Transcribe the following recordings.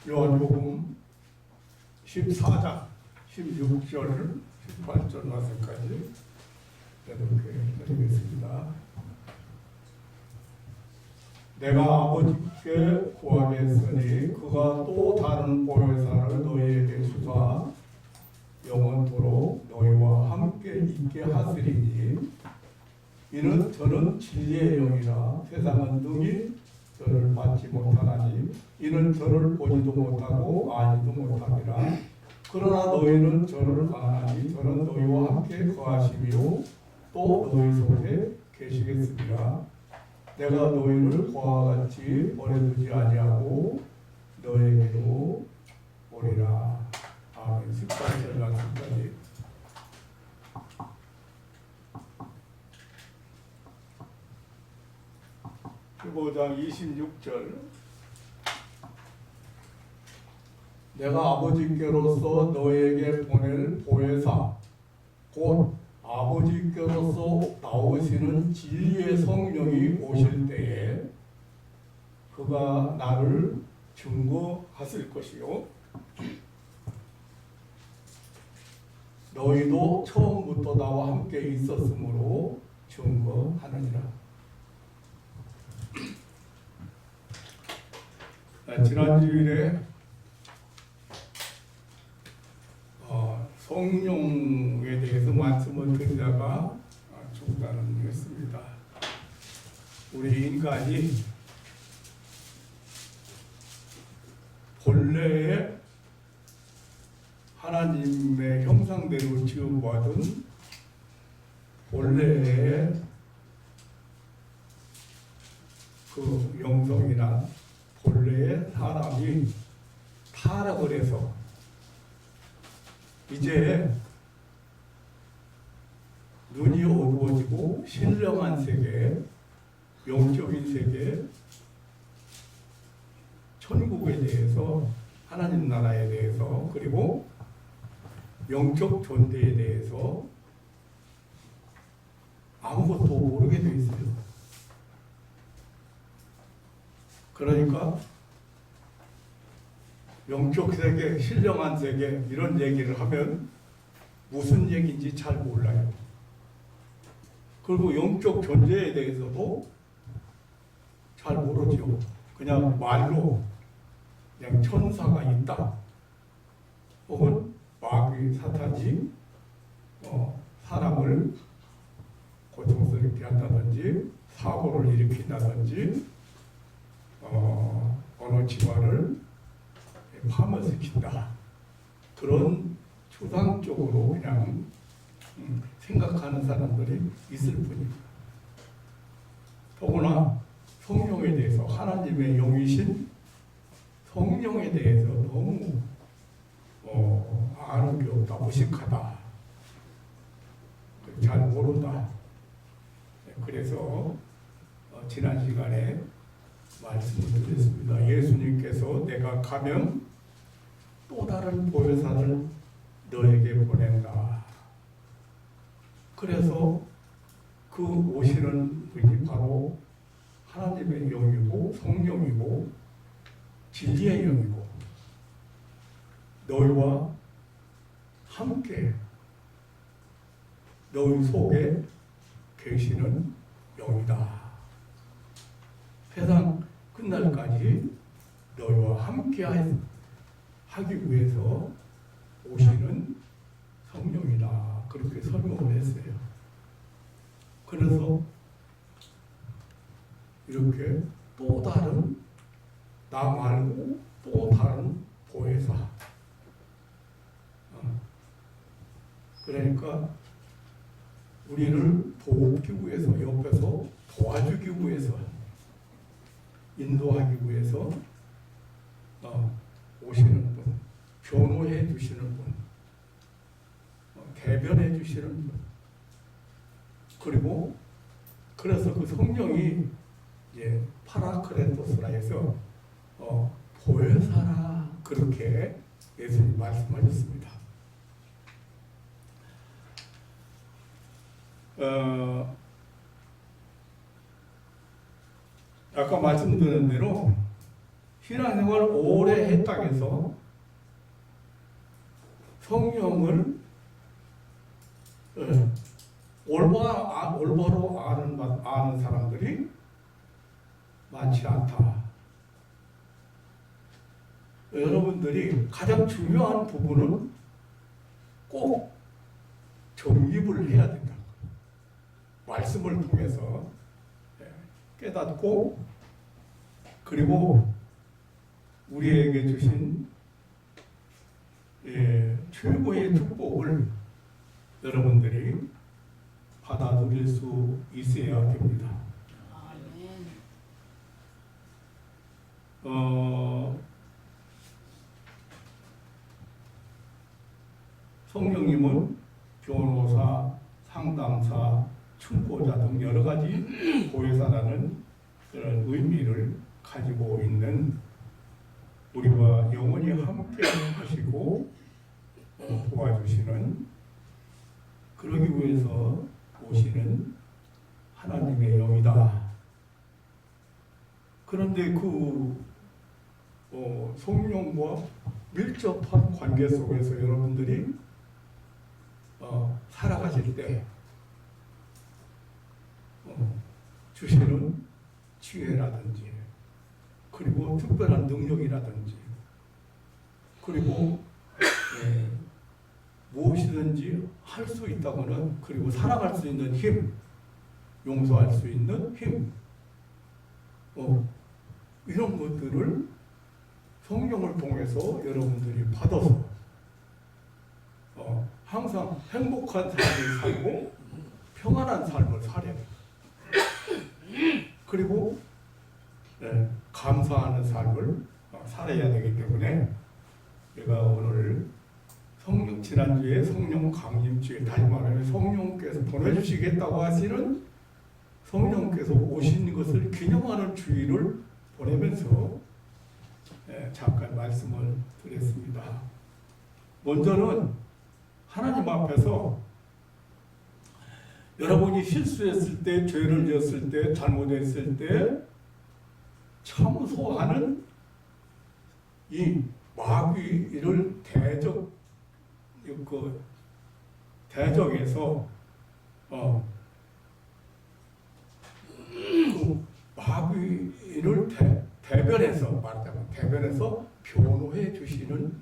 요한복음 14장 16절 18절 말씀까지 이렇게 드리겠습니다. 내가 아버지께 구하겠으니 그가 또 다른 보혜사를 너희에게 주사 영원토록 너희와 함께 있게 하시리니 이는 저는 진리의 영이라 세상은 능히 저를 받지 못하나니 이는 저를 보지도 못하고 아니도 못함이라. 그러나 너희는 저를 아나니 저는 너희와 함께 거하시며 또 너희 속에 계시겠습니다. 내가 너희를 고와 같이 버려두지 아니하고 너에게로 오리라. 아멘. 18절 말씀까지. 장 26절. 내가 아버지께로서 너에게 보낼 보혜사 곧 아버지께로서 나오시는 진리의 성령이 오실 때에 그가 나를 증거하실 것이요 너희도 처음부터 나와 함께 있었으므로 증거하느니라. 지난 주일에 성령에 대해서 말씀을 드리다가 중단을 했습니다. 우리 인간이 본래의 하나님의 형상대로 지음받은 본래의 그 영성이나 본래의 사람이 타락을 해서 이제 눈이 어두워지고 신령한 세계, 영적인 세계, 천국에 대해서, 하나님 나라에 대해서, 그리고 영적 존재에 대해서 아무것도 모르게 돼 있어요. 그러니까 영적 세계, 신령한 세계 이런 얘기를 하면 무슨 얘기인지 잘 몰라요. 그리고 영적 존재에 대해서도 잘 모르죠. 그냥 말로 그냥 천사가 있다 혹은 마귀 사탄이 사람을 고통스럽게 한다든지 사고를 일으킨다든지 어느 집안을 파멸시킨다. 그런 추상적으로 그냥 생각하는 사람들이 있을 뿐입니다. 더구나 성령에 대해서 하나님의 영이신 성령에 대해서 너무 아는 게 없다, 무식하다, 잘 모른다. 그래서 지난 시간에 말씀을 드렸습니다. 예수님께서 내가 가면 또 다른 보혜사를 너에게 보낸다. 그래서 그 오시는 분이 바로 하나님의 영이고 성령이고 진리의 영이고 너희와 함께 너희 속에 계시는 영이다. 세상 끝날까지 너희와 함께 하기 위해서 오시는 성령이다. 그렇게 설명을 했어요. 그래서 이렇게 또 다른 나 말고 또 다른 보혜사. 그러니까 우리를 돕기 위해서 옆에서 도와주기 위해서 인도하기 위해서 오시는 분, 변호해 주시는 분, 대변해 주시는 분. 그리고 그래서 그 성령이 이제 파라크레토스라 해서 보혜사라 그렇게 예수님 말씀하셨습니다. 아까 말씀드린 대로 신앙생활 오래 했다고 해서 성령을 올바로 아는 사람들이 많지 않다. 여러분들이 가장 중요한 부분은 꼭 정립을 해야 된다. 말씀을 통해서 깨닫고, 그리고 우리에게 주신 최고의 축복을 여러분들이 받아들일 수 있어야 됩니다. 성령님은 변호사, 상담사, 충고자 등 여러 가지 보혜사라는 그런 의미를 가지고 있는, 우리와 영원히 함께 하시고 도와주시는, 그러기 위해서 오시는 하나님의 영이다. 그런데 그 성령과 밀접한 관계 속에서 여러분들이 살아가실 때 주시는 지혜라든지, 그리고 특별한 능력이라든지, 그리고 무엇이든지 할 수 있다고는, 그리고 살아갈 수 있는 힘, 용서할 수 있는 힘, 이런 것들을 성령을 통해서 여러분들이 받아서 항상 행복한 삶을 살고 평안한 삶을 살아야 돼요. 그리고 감사하는 삶을 살아야 되기 때문에, 제가 오늘 지난주에 성령 강림주에, 다시 말하면 성령께서 보내주시겠다고 하시는, 성령께서 오신 것을 기념하는 주일을 보내면서 잠깐 말씀을 드렸습니다. 먼저는 하나님 앞에서 여러분이 실수했을 때, 죄를 지었을 때, 잘못했을 때 참소하는 이 마귀를 대적에서 그 마귀를 대변해서 변호해 주시는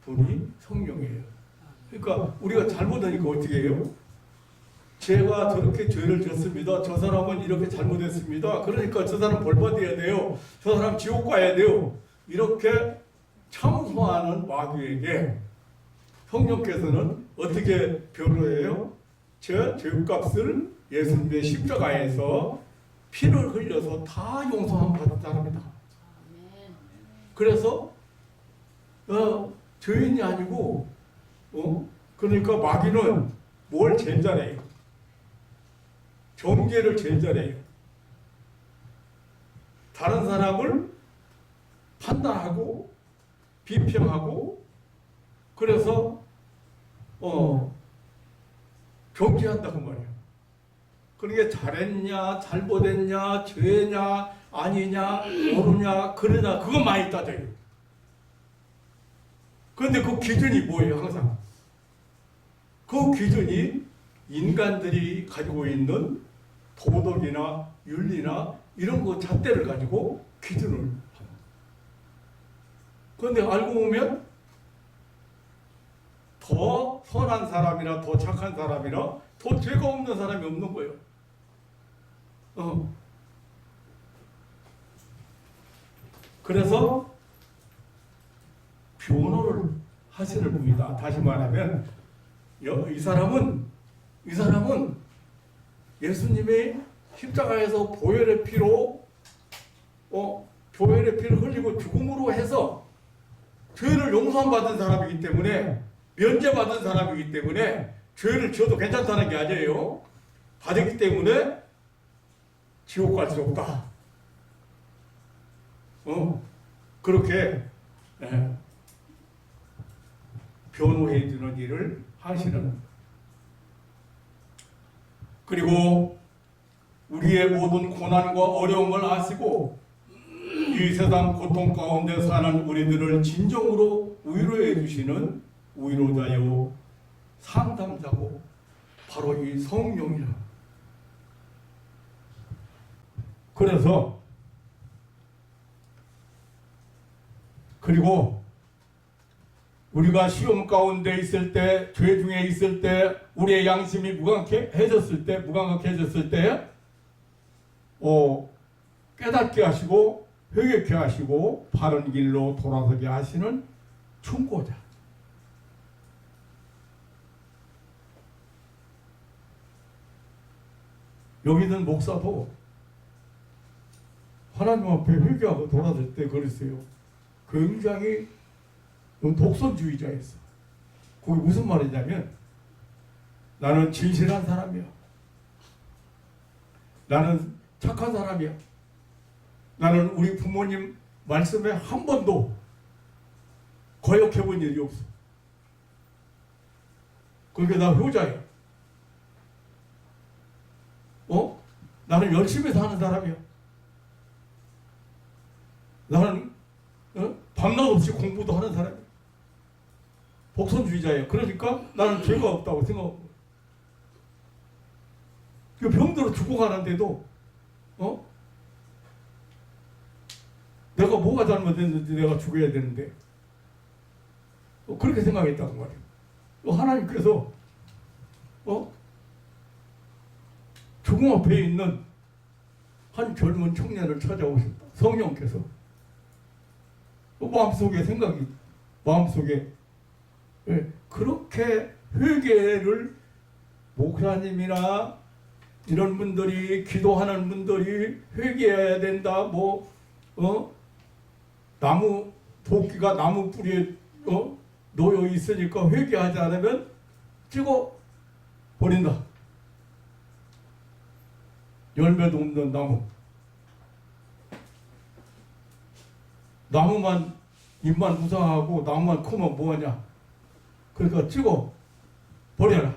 분이 성령이에요. 그러니까 우리가 잘못하니까 어떻게 해요? 제가 저렇게 죄를 졌습니다. 저 사람은 이렇게 잘못했습니다. 그러니까 저 사람 벌 받아야 돼요. 저 사람 지옥 가야 돼요. 이렇게 참소하는 마귀에게 성령께서는 어떻게 변호해요? 제 죄값을 예수님의 십자가에서 피를 흘려서 다 용서함 받은 사람이다. 그래서 죄인이 아니고, 그러니까 마귀는 뭘 제일 잘해요? 정죄를 제일 잘해요. 다른 사람을 판단하고 비평하고, 그래서 정죄한다고 말이에요. 그러니까 잘했냐, 잘못했냐, 죄냐, 아니냐, 옳으냐, 그러냐, 그거 많이 따져요. 그런데 그 기준이 뭐예요? 항상 그 기준이 인간들이 가지고 있는 도덕이나 윤리나 이런 거 잣대를 가지고 기준을 합니다. 그런데 알고 보면 더 선한 사람이나 더 착한 사람이나 더 죄가 없는 사람이 없는 거예요. 그래서 변호를 하시는 분이다. 다시 말하면 이 사람은 예수님의 십자가에서 보혈의 피로 보혈의 피를 흘리고 죽음으로 해서 죄를 용서받은 사람이기 때문에, 면제받은 사람이기 때문에 죄를 지어도 괜찮다는 게 아니에요. 받았기 때문에 지옥 갈 수 없다. 그렇게 변호해 주는 일을 하시는, 그리고 우리의 모든 고난과 어려움을 아시고 이 세상 고통 가운데 사는 우리들을 진정으로 위로해 주시는 위로자요 상담자고 바로 이 성령이야. 그래서 그리고 우리가 시험 가운데 있을 때, 죄 중에 있을 때, 우리의 양심이 무감각해졌을 때, 깨닫게 하시고 회개케 하시고 바른 길로 돌아서게 하시는 충고자. 여기 있는 목사도 하나님 앞에 회개하고 돌아설 때 그랬어요. 굉장히 독선주의자였어. 그게 무슨 말이냐면 나는 진실한 사람이야. 나는 착한 사람이야. 나는 우리 부모님 말씀에 한 번도 거역해 본 일이 없어. 그러니까 나 효자야. 나는 열심히 사는 사람이야. 나는 밤낮 없이 공부도 하는 사람이야. 복선주의자예요. 그러니까 나는 죄가 없다고 생각하고 병들어 죽어가는데도 내가 뭐가 잘못했는지 내가 죽어야 되는데 그렇게 생각했다는 말이에요. 하나님께서 죽음 앞에 있는 한 젊은 청년을 찾아오셨다. 성령께서 마음속에 그렇게 회개를 목사님이나 이런 분들이 기도하는 분들이 회개해야 된다. 나무 도끼가 나무 뿌리에 놓여 있으니까 회개하지 않으면 찍어 버린다. 열매도 없는 나무만 잎만 무성하고 나무만 크면 뭐하냐. 그러니까 찍어 버려라.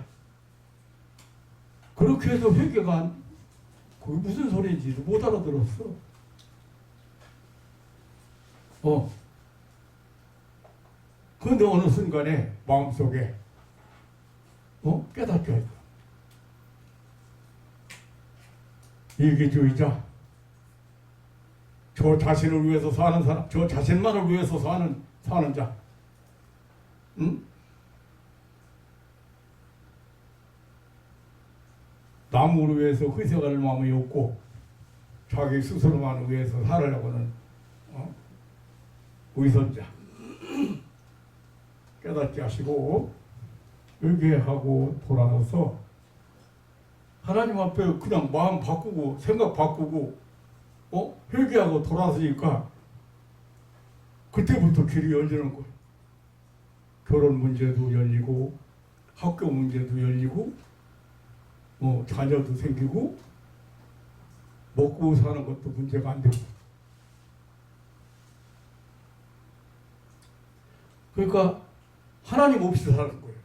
그렇게 해서 회개가 그게 무슨 소리인지도 못 알아들었어. 그런데 어느 순간에 마음속에 깨닫게 했다. 이기주의자, 저 자신을 위해서 사는 사람, 저 자신만을 위해서 사는 자, 남을 위해서 희생할 마음이 없고 자기 스스로만 위해서 살으려고는 위선자. 깨닫게 하시고 회개하고 돌아서서 하나님 앞에 그냥 마음 바꾸고 생각 바꾸고 회개하고 돌아서니까 그때부터 길이 열리는 거예요. 결혼 문제도 열리고 학교 문제도 열리고 자녀도 생기고 먹고 사는 것도 문제가 안 되고. 그러니까 하나님 없이 사는 거예요.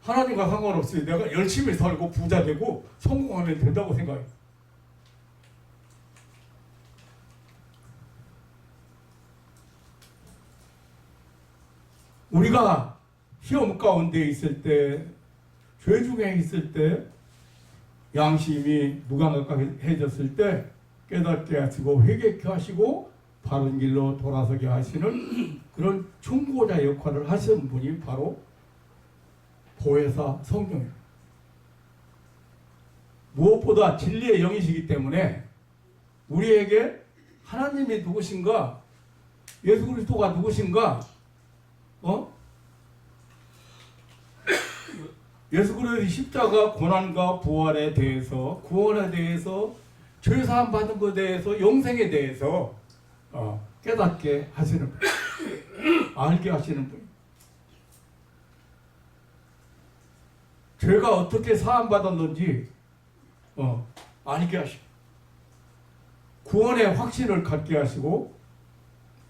하나님과 상관없이 내가 열심히 살고 부자 되고 성공하면 된다고 생각해요. 우리가 시험 가운데 있을 때, 죄 중에 있을 때, 양심이 무감각해졌을 때 깨닫게 하시고 회개케 하시고 바른 길로 돌아서게 하시는 그런 충고자 역할을 하시는 분이 바로 보혜사 성령입니다. 무엇보다 진리의 영이시기 때문에 우리에게 하나님이 누구신가, 예수 그리스도가 누구신가, 예수 그리스도의 십자가 고난과 부활에 대해서, 구원에 대해서, 죄사함 받은 것에 대해서, 영생에 대해서 깨닫게 하시는 분, 알게 하시는 분. 죄가 어떻게 사함 받았는지 알게 하시고, 구원의 확신을 갖게 하시고,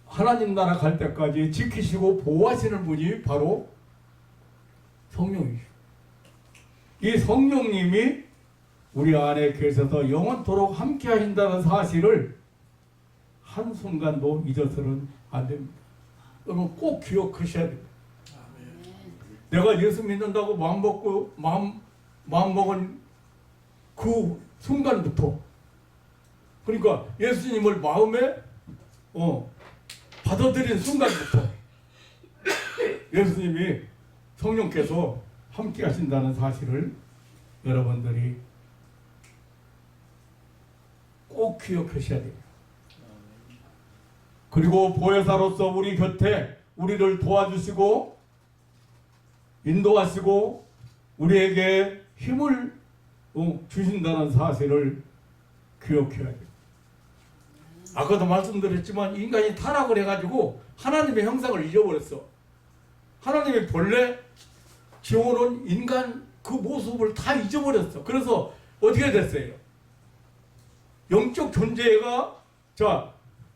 하나님 나라 갈 때까지 지키시고 보호하시는 분이 바로 성령이시죠. 이 성령님이 우리 안에 계셔서 영원토록 함께 하신다는 사실을 한순간도 잊어서는 안 됩니다. 여러분 꼭 기억하셔야 됩니다. 내가 예수 믿는다고 마음 먹은 그 순간부터, 그러니까 예수님을 마음에 받아들인 순간부터 예수님이 성령께서 함께 하신다는 사실을 여러분들이 꼭 기억하셔야 됩니다. 그리고 보혜사로서 우리 곁에 우리를 도와주시고 인도하시고 우리에게 힘을 주신다는 사실을 기억해야 돼요. 아까도 말씀드렸지만 인간이 타락을 해가지고 하나님의 형상을 잊어버렸어. 하나님의 본래 지어놓은 인간 그 모습을 다 잊어버렸어. 그래서 어떻게 됐어요? 영적 존재가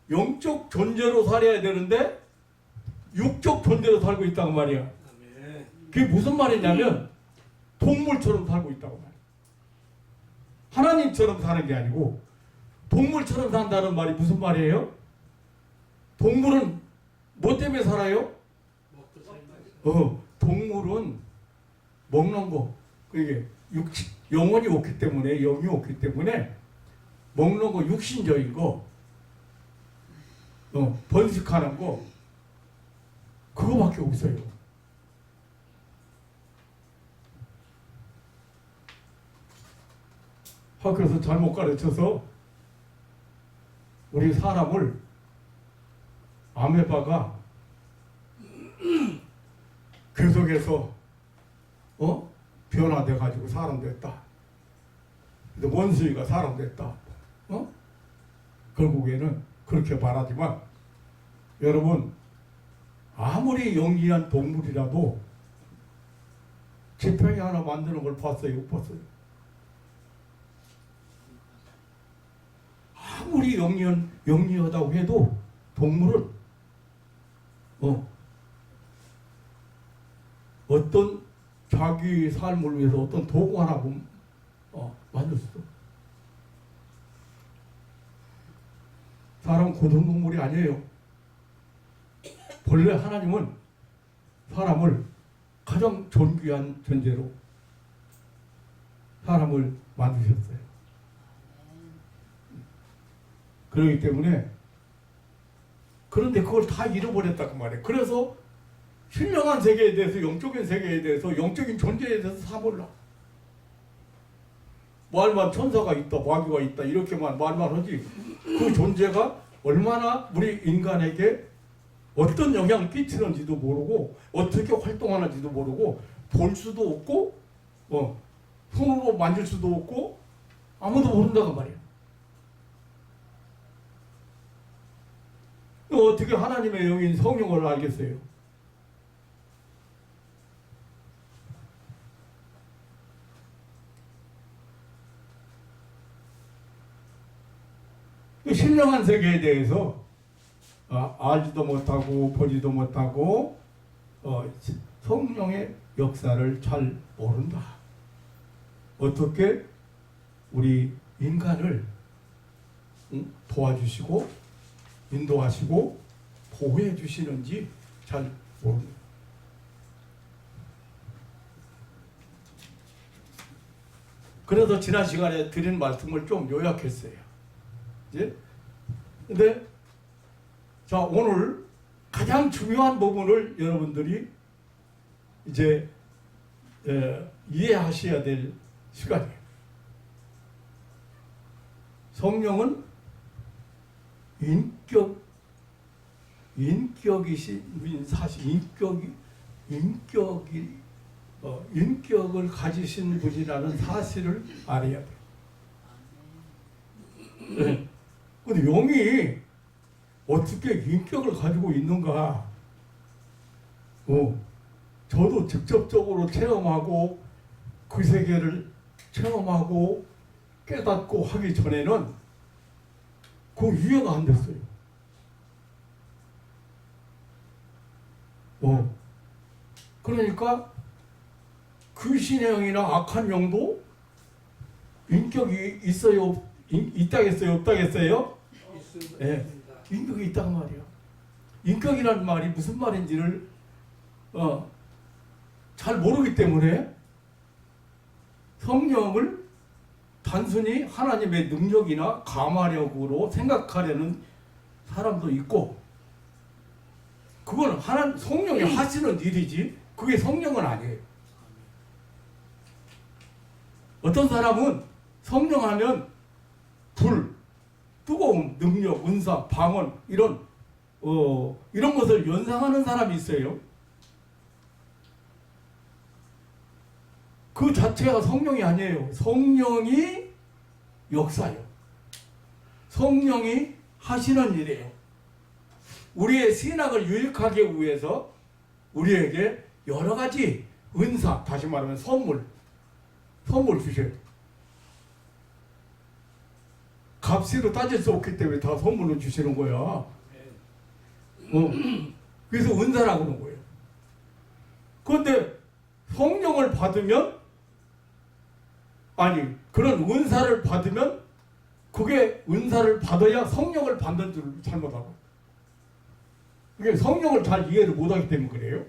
영적 존재로 살아야 되는데 육적 존재로 살고 있다고 말이야. 그게 무슨 말이냐면 동물처럼 살고 있다고 말이야. 하나님처럼 사는 게 아니고 동물처럼 산다는 말이 무슨 말이에요? 동물은 뭐 때문에 살아요? 동물은 먹는 거, 그게 영혼이 없기 때문에, 영이 없기 때문에 먹는 거, 육신적인 거, 번식하는 거, 그거밖에 없어요. 학교에서 잘못 가르쳐서 우리 사람을 아메바가 계속해서 변화돼 가지고 사람 됐다. 근데 원숭이가 사람 됐다. 결국에는 그렇게 말하지만 여러분 아무리 영리한 동물이라도 지팡이 하나 만드는 걸 봤어요? 못 봤어요? 아무리 영리하다고 해도 동물은 어떤 자기 삶을 위해서 어떤 도구 하나 만들 수 있어. 사람은 고등동물이 아니에요. 본래 하나님은 사람을 가장 존귀한 존재로 사람을 만드셨어요. 그렇기 때문에 그런데 그걸 다 잃어버렸다고 말이에요. 그래서 신령한 세계에 대해서, 영적인 세계에 대해서, 영적인 존재에 대해서 다 몰라. 말만 천사가 있다, 마귀가 있다 이렇게만 말만 하지 그 존재가 얼마나 우리 인간에게 어떤 영향을 끼치는지도 모르고 어떻게 활동하는지도 모르고 볼 수도 없고 손으로 만질 수도 없고 아무도 모른다고 말이야. 어떻게 하나님의 영인 성령을 알겠어요? 신령한 세계에 대해서 알지도 못하고 보지도 못하고 성령의 역사를 잘 모른다. 어떻게 우리 인간을 도와주시고 인도하시고 보호해 주시는지 잘 모릅니다. 그래서 지난 시간에 드린 말씀을 좀 요약했어요. 근데 자, 오늘 가장 중요한 부분을 여러분들이 이제 이해하셔야 될 시간이에요. 성령은 인격이신 사실 인격을 가지신 분이라는 사실을 알아야 돼요. 근데 영이 어떻게 인격을 가지고 있는가? 저도 직접적으로 체험하고 그 세계를 체험하고 깨닫고 하기 전에는 그 이해가 안 됐어요. 그러니까 귀신의 영이나 악한 영도 인격이 있어요? 있다겠어요? 없다겠어요? 네. 인격이 있다고 말이야. 인격이라는 말이 무슨 말인지를 잘 모르기 때문에 성령을 단순히 하나님의 능력이나 감화력으로 생각하려는 사람도 있고, 그건 성령이 하시는 일이지 그게 성령은 아니에요. 어떤 사람은 성령하면 불, 뜨거움, 능력, 은사, 방언 이런 것을 연상하는 사람이 있어요. 그 자체가 성령이 아니에요. 성령이 역사예요. 성령이 하시는 일이에요. 우리의 신앙을 유익하기 위해서 우리에게 여러 가지 은사, 다시 말하면 선물 주셔요. 값으로 따질 수 없기 때문에 다 선물로 주시는 거야. 그래서 은사라고 하는 거예요. 그런데 성령을 받으면, 그런 은사를 받으면 그게 은사를 받아야 성령을 받는 줄 잘못하고, 그게 성령을 잘 이해를 못하기 때문에 그래요.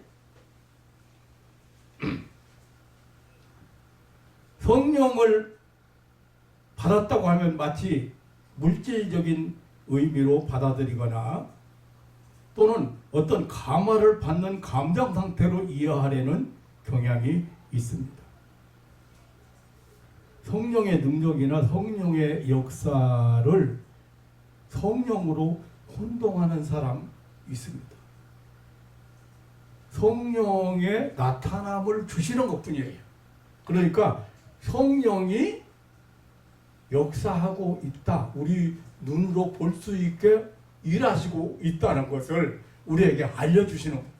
성령을 받았다고 하면 마치 물질적인 의미로 받아들이거나 또는 어떤 감화를 받는 감정 상태로 이해하려는 경향이 있습니다. 성령의 능력이나 성령의 역사를 성령으로 혼동하는 사람 있습니다. 성령의 나타남을 주시는 것뿐이에요. 그러니까 성령이 역사하고 있다, 우리 눈으로 볼 수 있게 일하시고 있다는 것을 우리에게 알려주시는 거예요.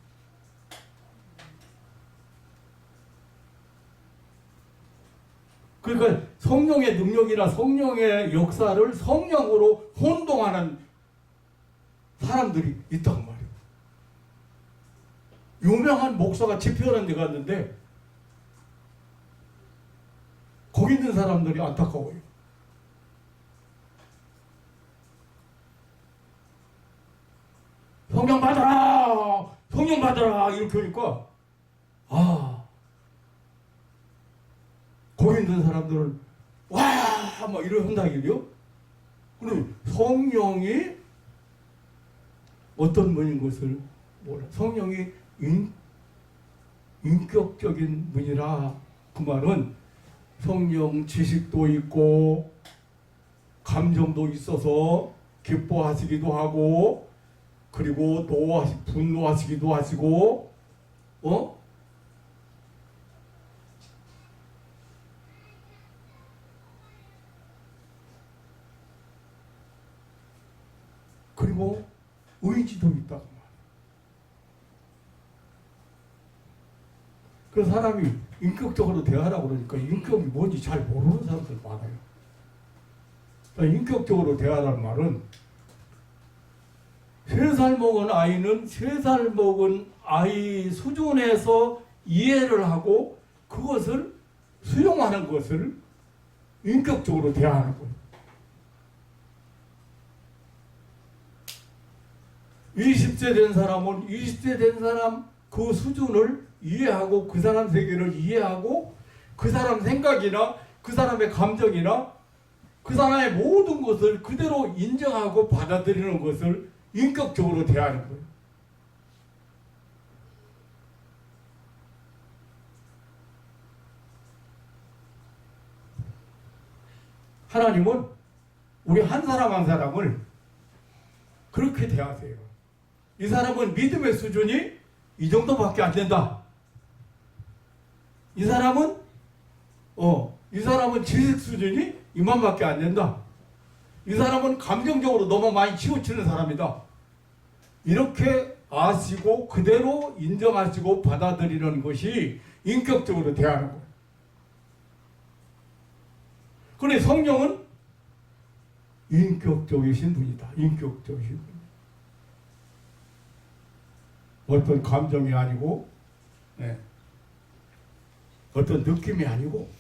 그러니까 성령의 능력이나 성령의 역사를 성령으로 혼동하는 사람들이 있단 말이에요. 유명한 목사가 집회하는 데 갔는데 거기 있는 사람들이 안타까워요. 성령 받아라! 성령 받아라! 이렇게 하니까 거기 있는 사람들은 와! 막 이러 한다길요. 그럼 성령이 어떤 분인 것을 몰라. 성령이 인격적인 분이라, 그 말은 성령 지식도 있고 감정도 있어서 기뻐하시기도 하고, 그리고 분노하시기도 하시고, 그리고 의지도 있다고 말이에요. 그 사람이 인격적으로 대하라고 그러니까 인격이 뭔지 잘 모르는 사람들 많아요. 그러니까 인격적으로 대하라는 말은 3살 먹은 아이는 3살 먹은 아이 수준에서 이해를 하고 그것을 수용하는 것을 인격적으로 대하는 거예요. 20세 된 사람은 20세 된 사람 그 수준을 이해하고 그 사람 세계를 이해하고 그 사람 생각이나 그 사람의 감정이나 그 사람의 모든 것을 그대로 인정하고 받아들이는 것을 인격적으로 대하는 거예요. 하나님은 우리 한 사람 한 사람을 그렇게 대하세요. 이 사람은 믿음의 수준이 이 정도밖에 안 된다. 이 사람은 지식 수준이 이만밖에 안 된다. 이 사람은 감정적으로 너무 많이 치우치는 사람이다. 이렇게 아시고 그대로 인정하시고 받아들이는 것이 인격적으로 대하는 거예요. 그런데 성령은 인격적이신 분이다. 인격적이신 분. 어떤 감정이 아니고, 어떤 느낌이 아니고,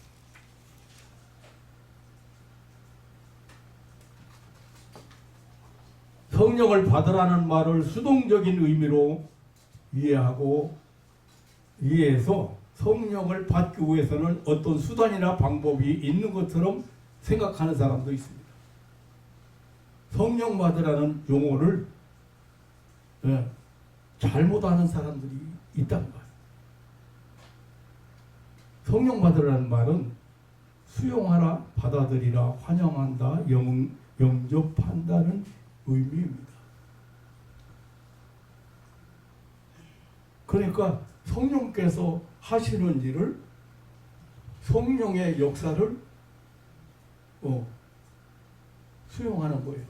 성령을 받으라는 말을 수동적인 의미로 이해해서 성령을 받기 위해서는 어떤 수단이나 방법이 있는 것처럼 생각하는 사람도 있습니다. 성령 받으라는 용어를 잘못 아는 사람들이 있다는 거예요. 성령 받으라는 말은 수용하라, 받아들이라, 환영한다, 영접한다는 의미입니다. 그러니까 성령께서 하시는 일을, 성령의 역사를 수용하는 거예요.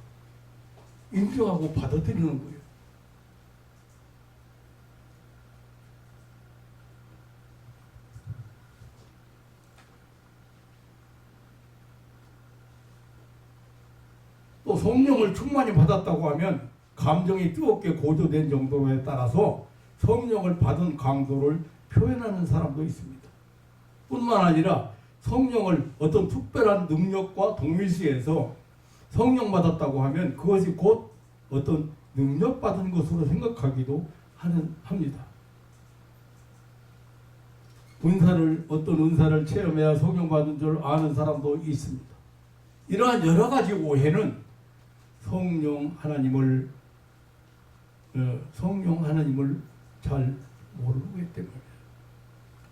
인정하고 받아들이는 거예요. 또 성령을 충만히 받았다고 하면 감정이 뜨겁게 고조된 정도에 따라서 성령을 받은 강도를 표현하는 사람도 있습니다. 뿐만 아니라 성령을 어떤 특별한 능력과 동일시해서 성령 받았다고 하면 그것이 곧 어떤 능력 받은 것으로 생각하기도 합니다. 어떤 은사를 체험해야 성령 받은 줄 아는 사람도 있습니다. 이러한 여러 가지 오해는 성령 하나님을 잘 모르기 때문에.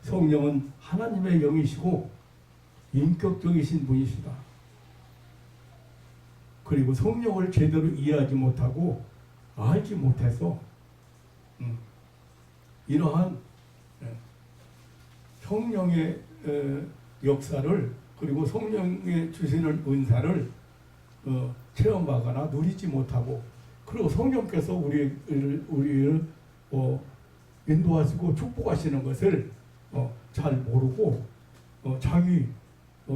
성령은 하나님의 영이시고 인격적이신 분이시다. 그리고 성령을 제대로 이해하지 못하고 알지 못해서 이러한 성령의 역사를, 그리고 성령의 주시는 은사를 체험하거나 누리지 못하고, 그리고 성령께서 우리를 인도하시고 축복하시는 것을 잘 모르고 자기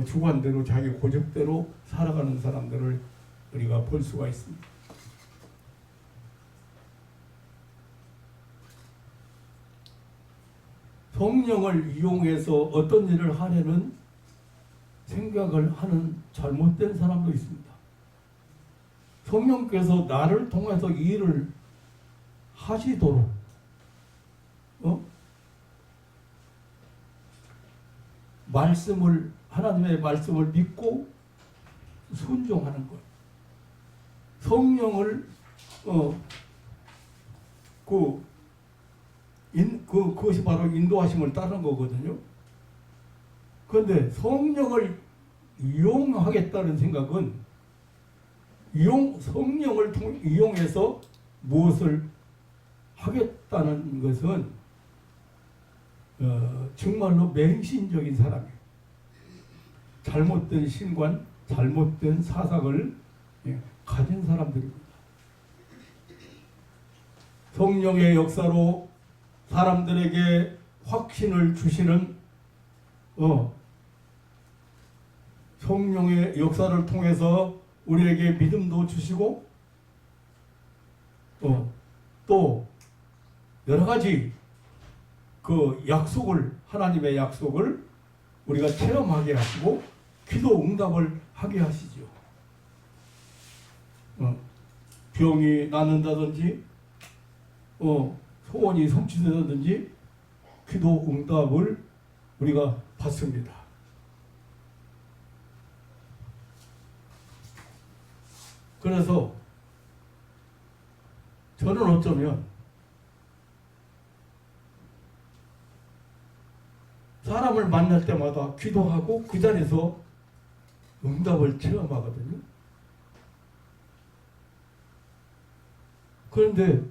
주관대로, 자기 고집대로 살아가는 사람들을 우리가 볼 수가 있습니다. 성령을 이용해서 어떤 일을 하려는 생각을 하는 잘못된 사람도 있습니다. 성령께서 나를 통해서 이 일을 하시도록 하나님의 말씀을 믿고 순종하는 것. 성령을 그것이 바로 인도하심을 따르는 거거든요. 그런데 성령을 이용하겠다는 생각은 성령을 이용해서 무엇을 하겠다는 것은 정말로 맹신적인 사람이에요. 잘못된 신관, 잘못된 사상을 가진 사람들입니다. 성령의 역사로 사람들에게 확신을 주시는 성령의 역사를 통해서 우리에게 믿음도 주시고 또 여러 가지 그 하나님의 약속을 우리가 체험하게 하시고 기도 응답을 하게 하시죠. 병이 낫는다든지 소원이 성취된다든지 기도 응답을 우리가 받습니다. 그래서 저는 어쩌면 사람을 만날 때마다 기도하고 그 자리에서 응답을 체험하거든요. 그런데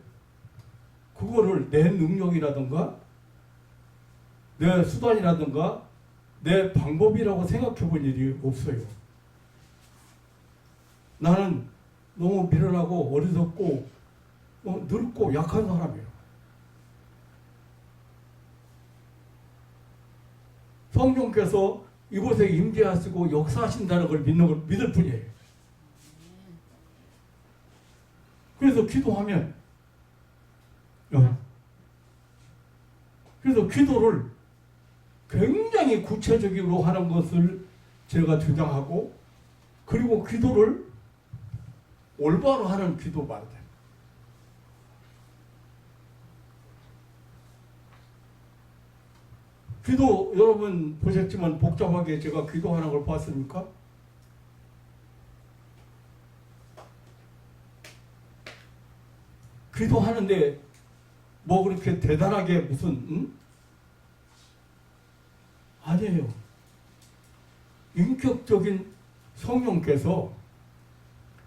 그거를 내 능력이라든가 내 수단이라든가 내 방법이라고 생각해 본 일이 없어요. 나는 너무 미련하고 어리석고 늙고 약한 사람이에요. 성령께서 이곳에 임재하시고 역사하신다는 걸 믿을 뿐이에요. 그래서 기도하면 그래서 기도를 굉장히 구체적으로 하는 것을 제가 주장하고, 그리고 기도를 올바로 하는 기도 말이다. 기도 여러분 보셨지만 복잡하게 제가 기도하는 걸 봤습니까? 기도하는데 뭐 그렇게 대단하게 무슨 아니에요. 인격적인 성령께서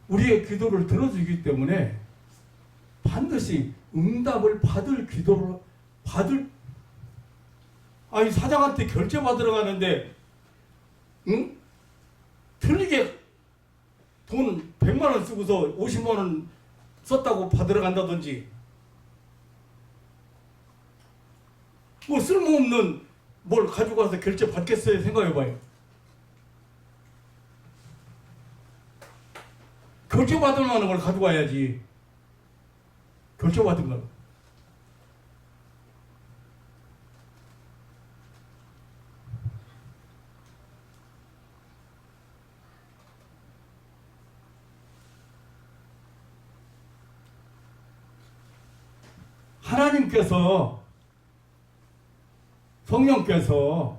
우리의 기도를 들어주기 때문에 반드시 응답을 받을 기도를 받을. 아니 사장한테 결제 받으러 가는데 틀리게 돈 100만 원 쓰고서 50만 원 썼다고 받으러 간다든지 뭐 쓸모없는 뭘 가지고 와서 결제 받겠어요? 생각해봐요. 결제 받을 만한 걸 가지고 와야지. 결제 받은 걸. 하나님께서 성령께서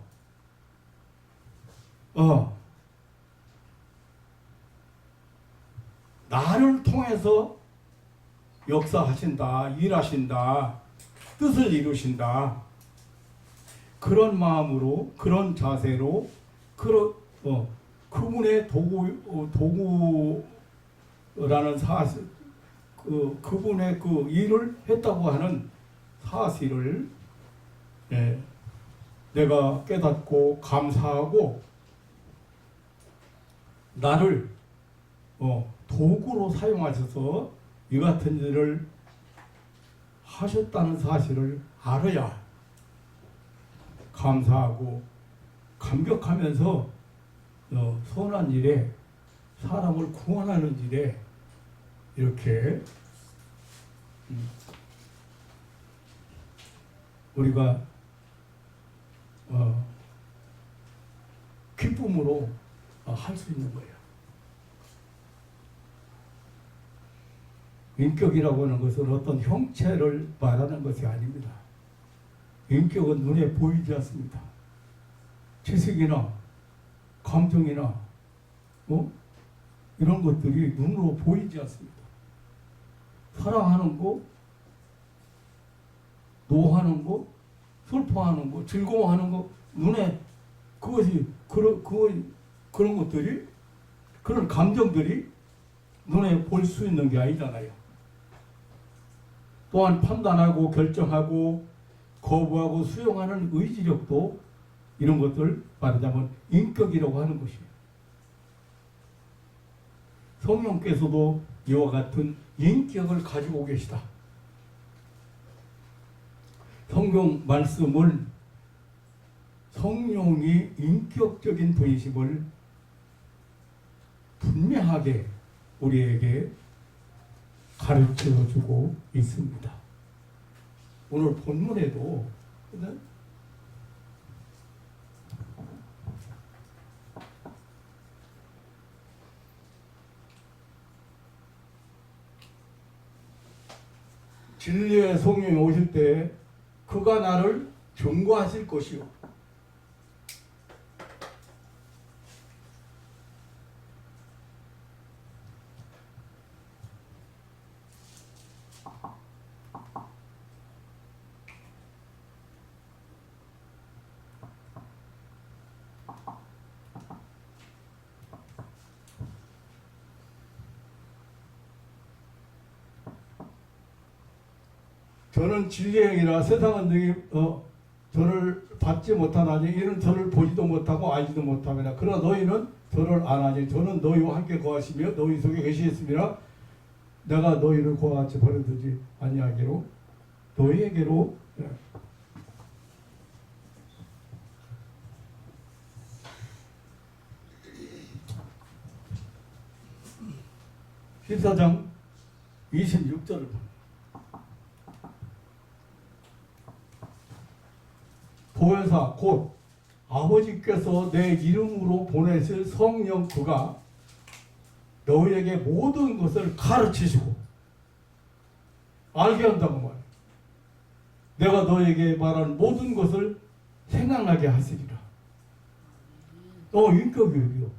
나를 통해서 역사하신다, 일하신다, 뜻을 이루신다. 그런 마음으로, 그런 자세로, 그분의 도구라는 사실, 그분의 그 일을 했다고 하는 사실을 내가 깨닫고 감사하고 나를 도구로 사용하셔서 이 같은 일을 하셨다는 사실을 알아야 감사하고 감격하면서 선한 일에 사람을 구원하는 일에 이렇게 우리가 기쁨으로 할 수 있는 거예요. 인격이라고 하는 것은 어떤 형체를 말하는 것이 아닙니다. 인격은 눈에 보이지 않습니다. 지식이나 감정이나 이런 것들이 눈으로 보이지 않습니다. 사랑하는 거, 노하는 거, 슬퍼하는 거, 즐거워하는 거, 눈에 그것이 그런 것들이, 그런 감정들이 눈에 볼 수 있는 게 아니잖아요. 또한 판단하고 결정하고 거부하고 수용하는 의지력도 이런 것들 말하자면 인격이라고 하는 것이에요. 성령께서도 이와 같은 인격을 가지고 계시다. 성경 말씀을 성령이 인격적인 분이심을 분명하게 우리에게 가르쳐주고 있습니다. 오늘 본문에도 진리의 성령이 오실 때 그가 나를 경고하실 것이요. 저는 진리의 영이라 세상은 너희 저를 받지 못하나니 이는 저를 보지도 못하고 알지도 못하며 그러나 너희는 저를 아나니 저는 너희와 함께 거하시며 너희 속에 계시겠습니다. 내가 너희를 그와 같이 버려두지 아니하기로 너희에게로 (14장) 26절을 봅니다. 보혜사 곧 아버지께서 내 이름으로 보내실 성령 그가 너희에게 모든 것을 가르치시고 알게 한다고 말이야. 내가 너에게 말한 모든 것을 생각나게 하시리라. 인격교육이요.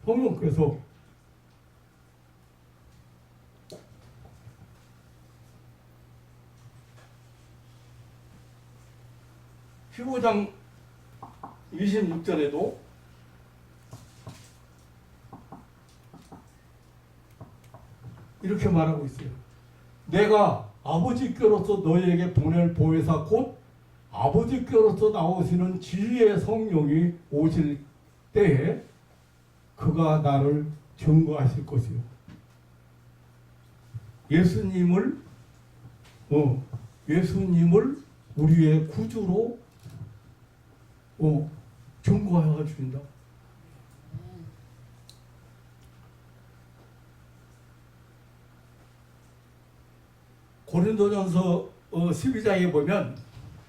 성령께서 (15장 26절에도) 이렇게 말하고 있어요. 내가 아버지께로서 너희에게 보낼 보혜사 곧 아버지께로서 나오시는 진리의 성령이 오실 때에 그가 나를 증거하실 것이요. 예수님을 우리의 구주로 증거하여 주신다. 고린도전서 12장에 보면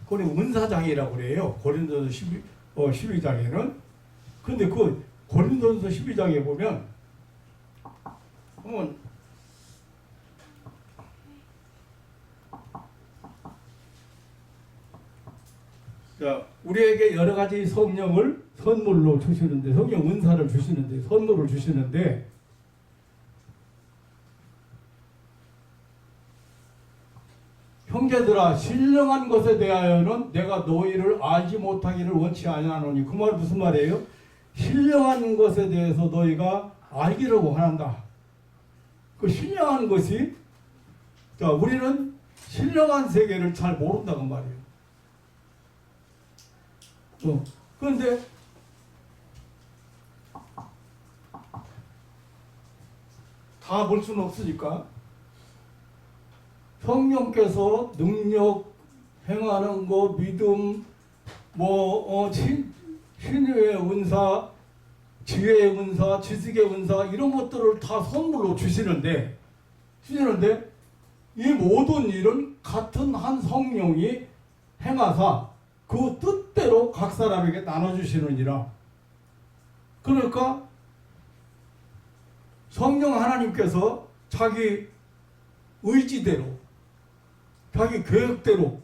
거기 은사장이라고 그래요. 고린도전서 12장에는. 근데 그 고린도전서 12장에 보면 자, 우리에게 여러 가지 성령을 선물로 주시는데, 성령 은사를 주시는데, 선물을 주시는데, 형제들아 신령한 것에 대하여는 내가 너희를 알지 못하기를 원치 아니하노니. 그 말 무슨 말이에요? 신령한 것에 대해서 너희가 알기를 원한다. 그 신령한 것이, 자, 우리는 신령한 세계를 잘 모른다고 말이에요. 그런데 다 볼 수는 없으니까 성령께서 능력 행하는 거, 믿음, 신유의 은사, 지혜의 은사, 지식의 은사, 이런 것들을 다 선물로 주시는데 이 모든 일은 같은 한 성령이 행하사 그 뜻대로 각 사람에게 나눠주시느니라. 그러니까 성령 하나님께서 자기 의지대로, 자기 계획대로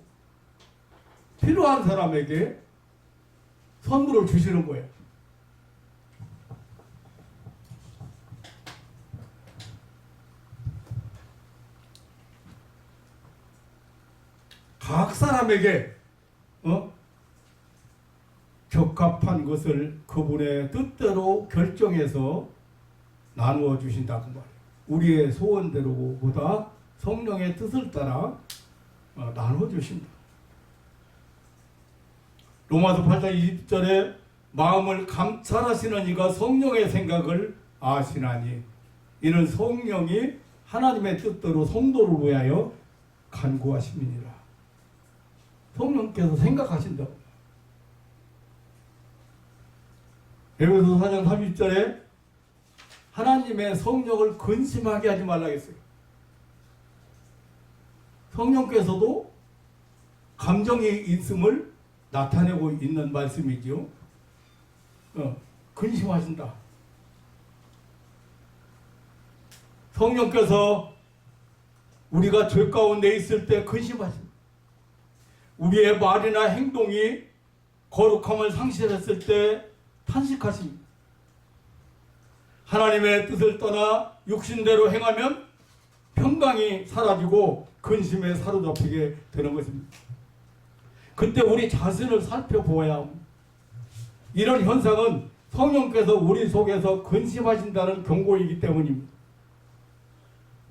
필요한 사람에게 선물을 주시는 거예요. 각 사람에게 적합한 것을 그분의 뜻대로 결정해서 나누어 주신다고 말이에요. 우리의 소원대로보다 성령의 뜻을 따라 나누어 주신다. 로마서 8장 20절에 마음을 감찰하시는 이가 성령의 생각을 아시나니 이는 성령이 하나님의 뜻대로 성도를 위하여 간구하심이니라. 성령께서 생각하신다고. 에베소서 4장 30절에 하나님의 성령을 근심하게 하지 말라 했어요. 성령께서도 감정이 있음을 나타내고 있는 말씀이지요. 근심하신다. 성령께서 우리가 죄 가운데 있을 때 근심하신다. 우리의 말이나 행동이 거룩함을 상실했을 때 탄식하십니다. 하나님의 뜻을 떠나 육신대로 행하면 평강이 사라지고 근심에 사로잡히게 되는 것입니다. 그때 우리 자신을 살펴보아야 합니다. 이런 현상은 성령께서 우리 속에서 근심하신다는 경고이기 때문입니다.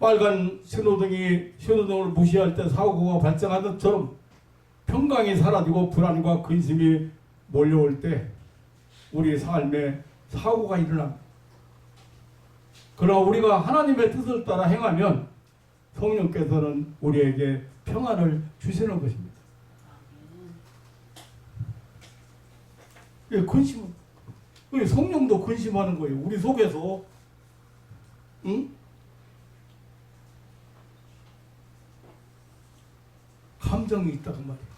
빨간 신호등을 무시할 때 사고가 발생하는 것처럼 평강이 사라지고 불안과 근심이 몰려올 때 우리 삶에 사고가 일어납니다. 그러나 우리가 하나님의 뜻을 따라 행하면 성령께서는 우리에게 평안을 주시는 것입니다. 근심, 성령도 근심하는 거예요. 우리 속에서, 감정이 있다고 말이에요.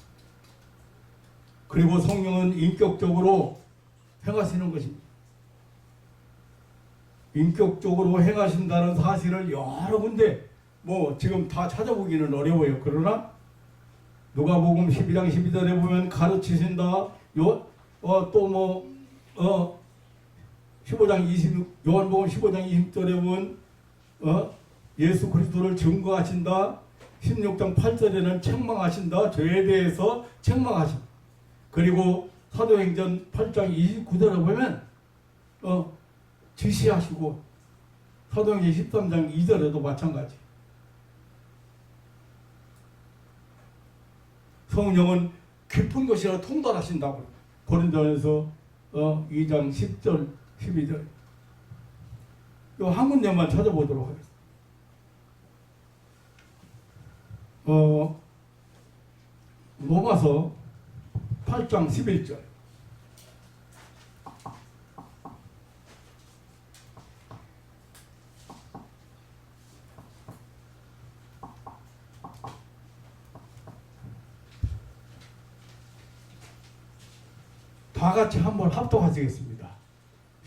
그리고 성령은 인격적으로 행하시는 것입니다. 인격적으로 행하신다는 사실을 여러 군데 뭐 지금 다 찾아보기는 어려워요. 그러나 누가복음 12장 12절에 보면 가르치신다. 또 15장 요한복음 15장 20절에 보면 예수 그리스도를 증거하신다. 16장 8절에는 책망하신다. 죄에 대해서 책망하신다. 그리고 사도행전 8장 29절에 보면 지시하시고 사도행전 13장 2절에도 마찬가지. 성령은 깊은 것이라 통달하신다고. 고린도전서 2장 10절 12절. 이 한 군데만 찾아보도록 하겠습니다. 로마서 8장 11절. 다 같이 한번 합독하시겠습니다.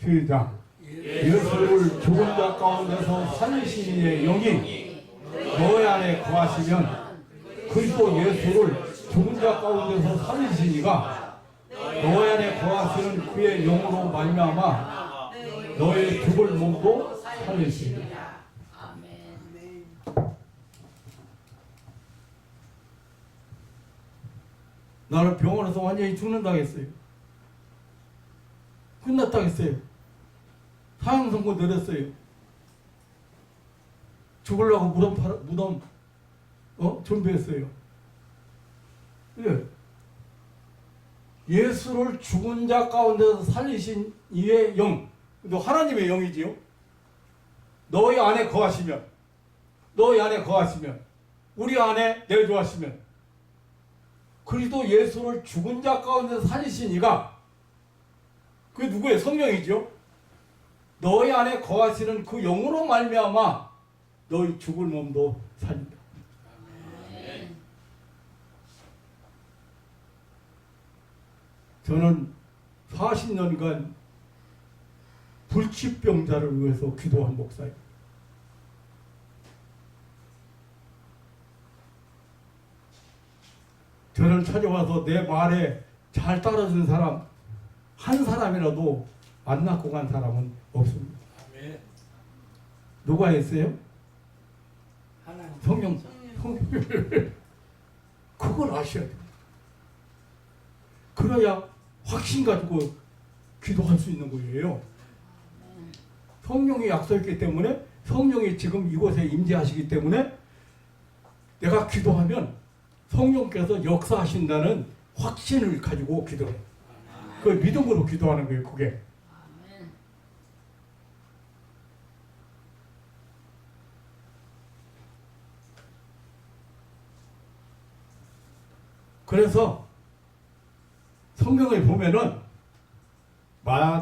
시작. 예수를 죽은 자 가운데서 살리신 이의 영이 너희 안에 거하시면 그리스도 예수를 죽은 자 가운데서 살리신 이가 너희 안에 거하시는 그의 영으로 말미암아 너의 죽을 몸도 살리시리라. 나는 병원에서 완전히 죽는다고 했어요. 끝났다고 했어요. 사형 선고 내렸어요. 죽으려고 무덤 준비했어요. 예. 예수를 죽은 자 가운데서 살리신 이의 영, 너 하나님의 영이지요. 너희 안에 거하시면, 우리 안에 내주하시면, 그리스도 예수를 죽은 자 가운데서 살리신 이가 그게 누구예요? 성령이죠. 너희 안에 거하시는 그 영으로 말미암아 너희 죽을 몸도 살린다. 저는 40년간 불치병자를 위해서 기도한 목사입니다. 저를 찾아와서 내 말에 잘 따라준 사람 한 사람이라도 안 낳고 간 사람은 없습니다. 아멘. 누가 했어요? 하나님. 성령. 그걸 아셔야 돼요. 그래야 확신 가지고 기도할 수 있는 거예요. 성령이 약속했기 때문에, 성령이 지금 이곳에 임재하시기 때문에 내가 기도하면 성령께서 역사하신다는 확신을 가지고 기도해요. 그 믿음으로 기도하는 거예요. 그게. 그래서 성경을 보면은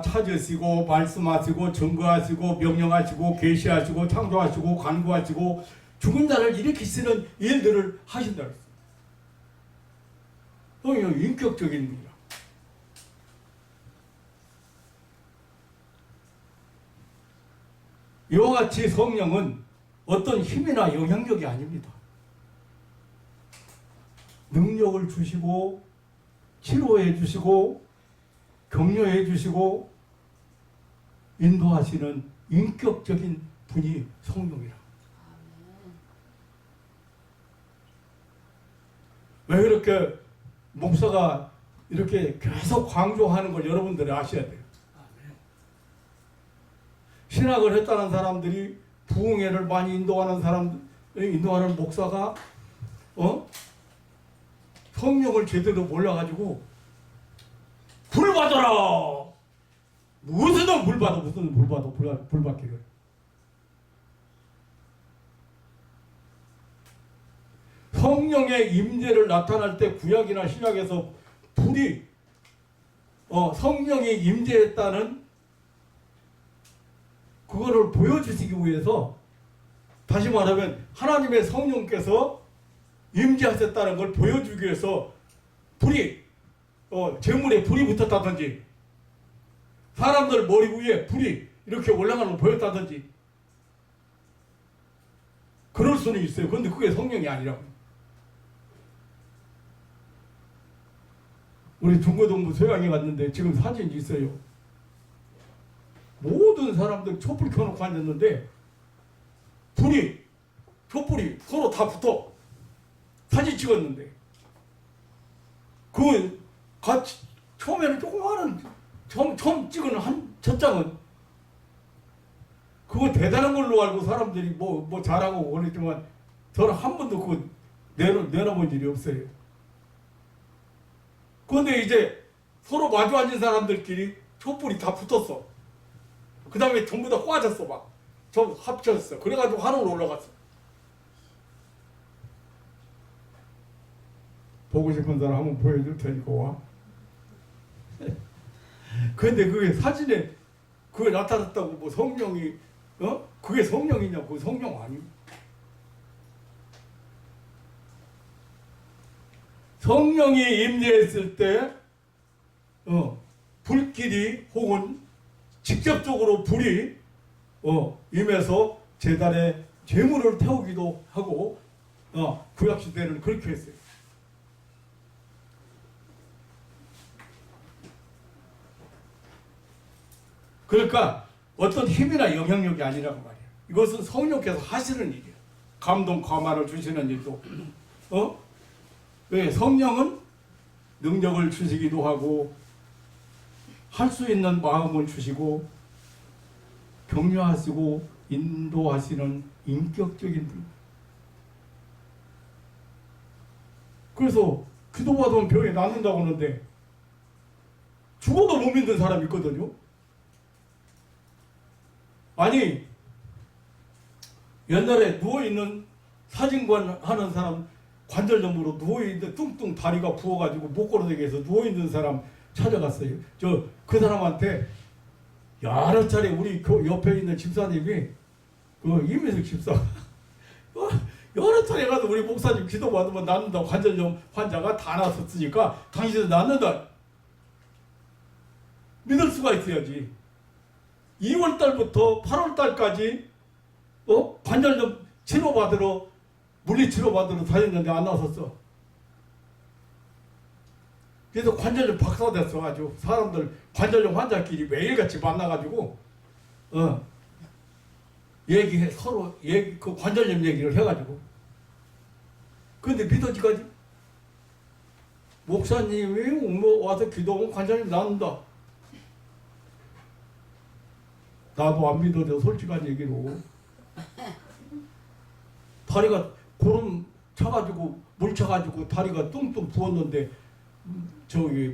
찾으시고 말씀하시고 증거하시고 명령하시고 계시하시고 창조하시고 간구하시고 죽은 자를 일으키시는 일들을 하신다고 했어요. 성경은 인격적인 분이라. 이와 같이 성령은 어떤 힘이나 영향력이 아닙니다. 능력을 주시고 치료해 주시고 격려해 주시고 인도하시는 인격적인 분이 성령이라. 왜 이렇게 목사가 이렇게 계속 강조하는 걸 여러분들이 아셔야 돼요. 신학을 했다는 사람들이 부흥회를 많이 인도하는 목사가 성령을 제대로 몰라가지고 불 받아라. 무슨 불 받아, 불 받기를. 성령의 임재를 나타날 때 구약이나 신약에서 불이 성령이 임재했다는 그거를 보여주시기 위해서, 다시 말하면 하나님의 성령께서 임재하셨다는 걸 보여주기 위해서 불이 재물에 불이 붙었다든지 사람들 머리 위에 불이 이렇게 올라가는 걸 보였다든지 그럴 수는 있어요. 그런데 그게 성령이 아니라고. 우리 중고등부 소양에 갔는데 지금 사진이 있어요. 모든 사람들 촛불 켜놓고 앉았는데 촛불이 서로 다 붙어. 사진 찍었는데 그 같이 처음에는 조그마한 처음 찍은 첫 장은 그거 대단한 걸로 알고 사람들이 뭐 잘하고 그랬지만 저는 한 번도 그거 내려본 일이 없어요. 그런데 이제 서로 마주 앉은 사람들끼리 촛불이 다 붙었어. 그 다음에 전부 다 꽈졌어. 막 좀 합쳤어. 그래가지고 하늘로 올라갔어. 보고 싶은 사람 한번 보여줄 테니까 와. 근데 그게 사진에 그게 나타났다고 뭐 성령이 그게 성령이냐고. 그게 성령 아니고. 성령이 임재했을 때 불길이 혹은 직접적으로 불이 임해서 제단에 제물을 태우기도 하고 구약시대는 그렇게 했어요. 그러니까 어떤 힘이나 영향력이 아니라고 말이에요. 이것은 성령께서 하시는 일이에요. 감동, 감화를 주시는 일도. 왜? 성령은 능력을 주시기도 하고 할 수 있는 마음을 주시고 격려하시고 인도하시는 인격적인 분. 그래서 기도받으면 병이 낫는다고 하는데 죽어도 못 믿는 사람이 있거든요. 아니 옛날에 누워있는 사진관 하는 사람 관절염으로 누워있는데 뚱뚱 다리가 부어가지고 못 걸어다니게 해서 누워있는 사람 찾아갔어요. 그 사람한테 여러 차례 우리 옆에 있는 집사님이 이민석 집사 여러 차례 가서 우리 목사님 기도받으면 낫는다. 관절염 환자가 다 나섰으니까 당신은 낫는다. 믿을 수가 있어야지. 2월달부터 8월달까지 관절염 치료받으러 물리치료받으러 다녔는데 안 나섰어. 그래서 관절염 박사 됐어. 아주 사람들 관절염 환자끼리 매일같이 만나가지고 얘기해. 서로 그 관절염 얘기를 해가지고. 근데 믿어지까지 목사님이 와서 기도하면 관절염 낫는다. 나도 안 믿어져. 솔직한 얘기로 다리가 고름 차가지고 물 차가지고 다리가 뚱뚱 부었는데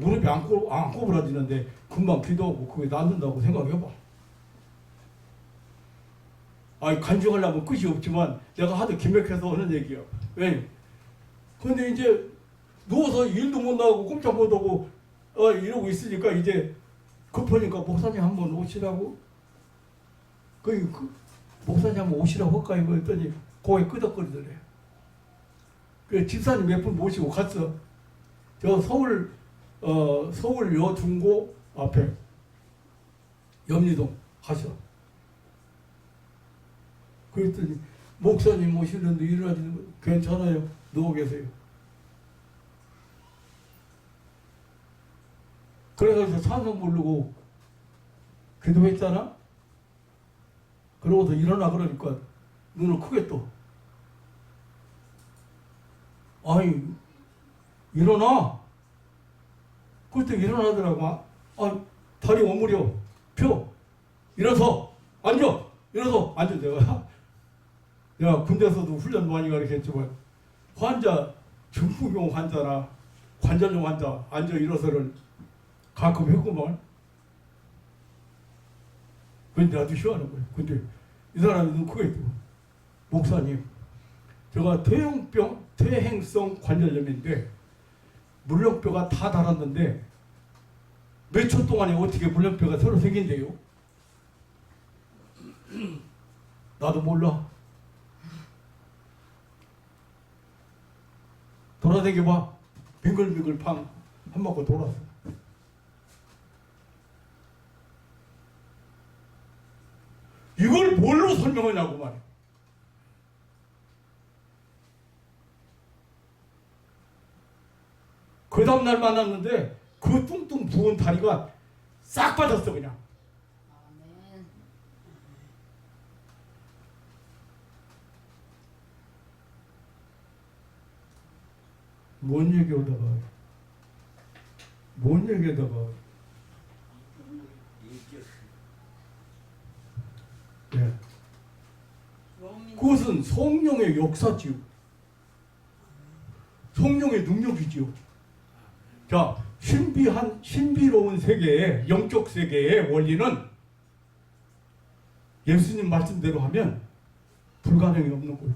무릎이 안 꼬부라지는데 금방 기도하고 그게 낫는다고 생각해봐. 아니 간증하려면 끝이 없지만 내가 하도 기맥해서 하는 얘기야. 왜? 근데 이제 누워서 일도 못 나가고 꼼짝 못 하고 이러고 있으니까 이제 급하니까 목사님 한번 오시라고. 그 목사님 한번 오시라고 할까 이거 했더니 고개 끄덕거리더래. 그 집사님 몇 분 모시고 갔어. 저 서울 여중고 앞에 염리동 가셔. 그랬더니 목사님 오시는데 일어나지는 거 괜찮아요. 누워 계세요. 그래서 찬송 부르고 기도했잖아. 그러고서 일어나 그러니까 눈을 크게 떠. 아니 일어나. 그때 일어나더라고. 다리 오므려. 펴. 일어서. 앉아. 일어서. 앉아. 내가 군대에서도 훈련 많이 가르쳤지만 환자, 중풍용 환자나 관절염 환자 앉아 일어서를 가끔 했구만. 근데 아주 싫어하는 거예요. 근데 이 사람이 눈 크게 뜨고 목사님 제가 퇴행성 관절염인데 물렁뼈가 다 닳았는데 몇 초 동안에 어떻게 물렁뼈가 새로 생긴대요? 나도 몰라. 돌아다녀봐. 빙글빙글 팡 한 바퀴 돌았어. 이걸 뭘로 설명하냐고 말이야. 그 다음날 만났는데 그 뚱뚱 부은 다리가 싹 빠졌어 그냥. 아멘. 뭔 얘기하다가 뭔 얘기하다가 예. 그것은 성령의 역사지요. 성령의 능력이지요. 자, 신비로운 세계의 영적 세계의 원리는 예수님 말씀대로 하면 불가능이 없는 거예요.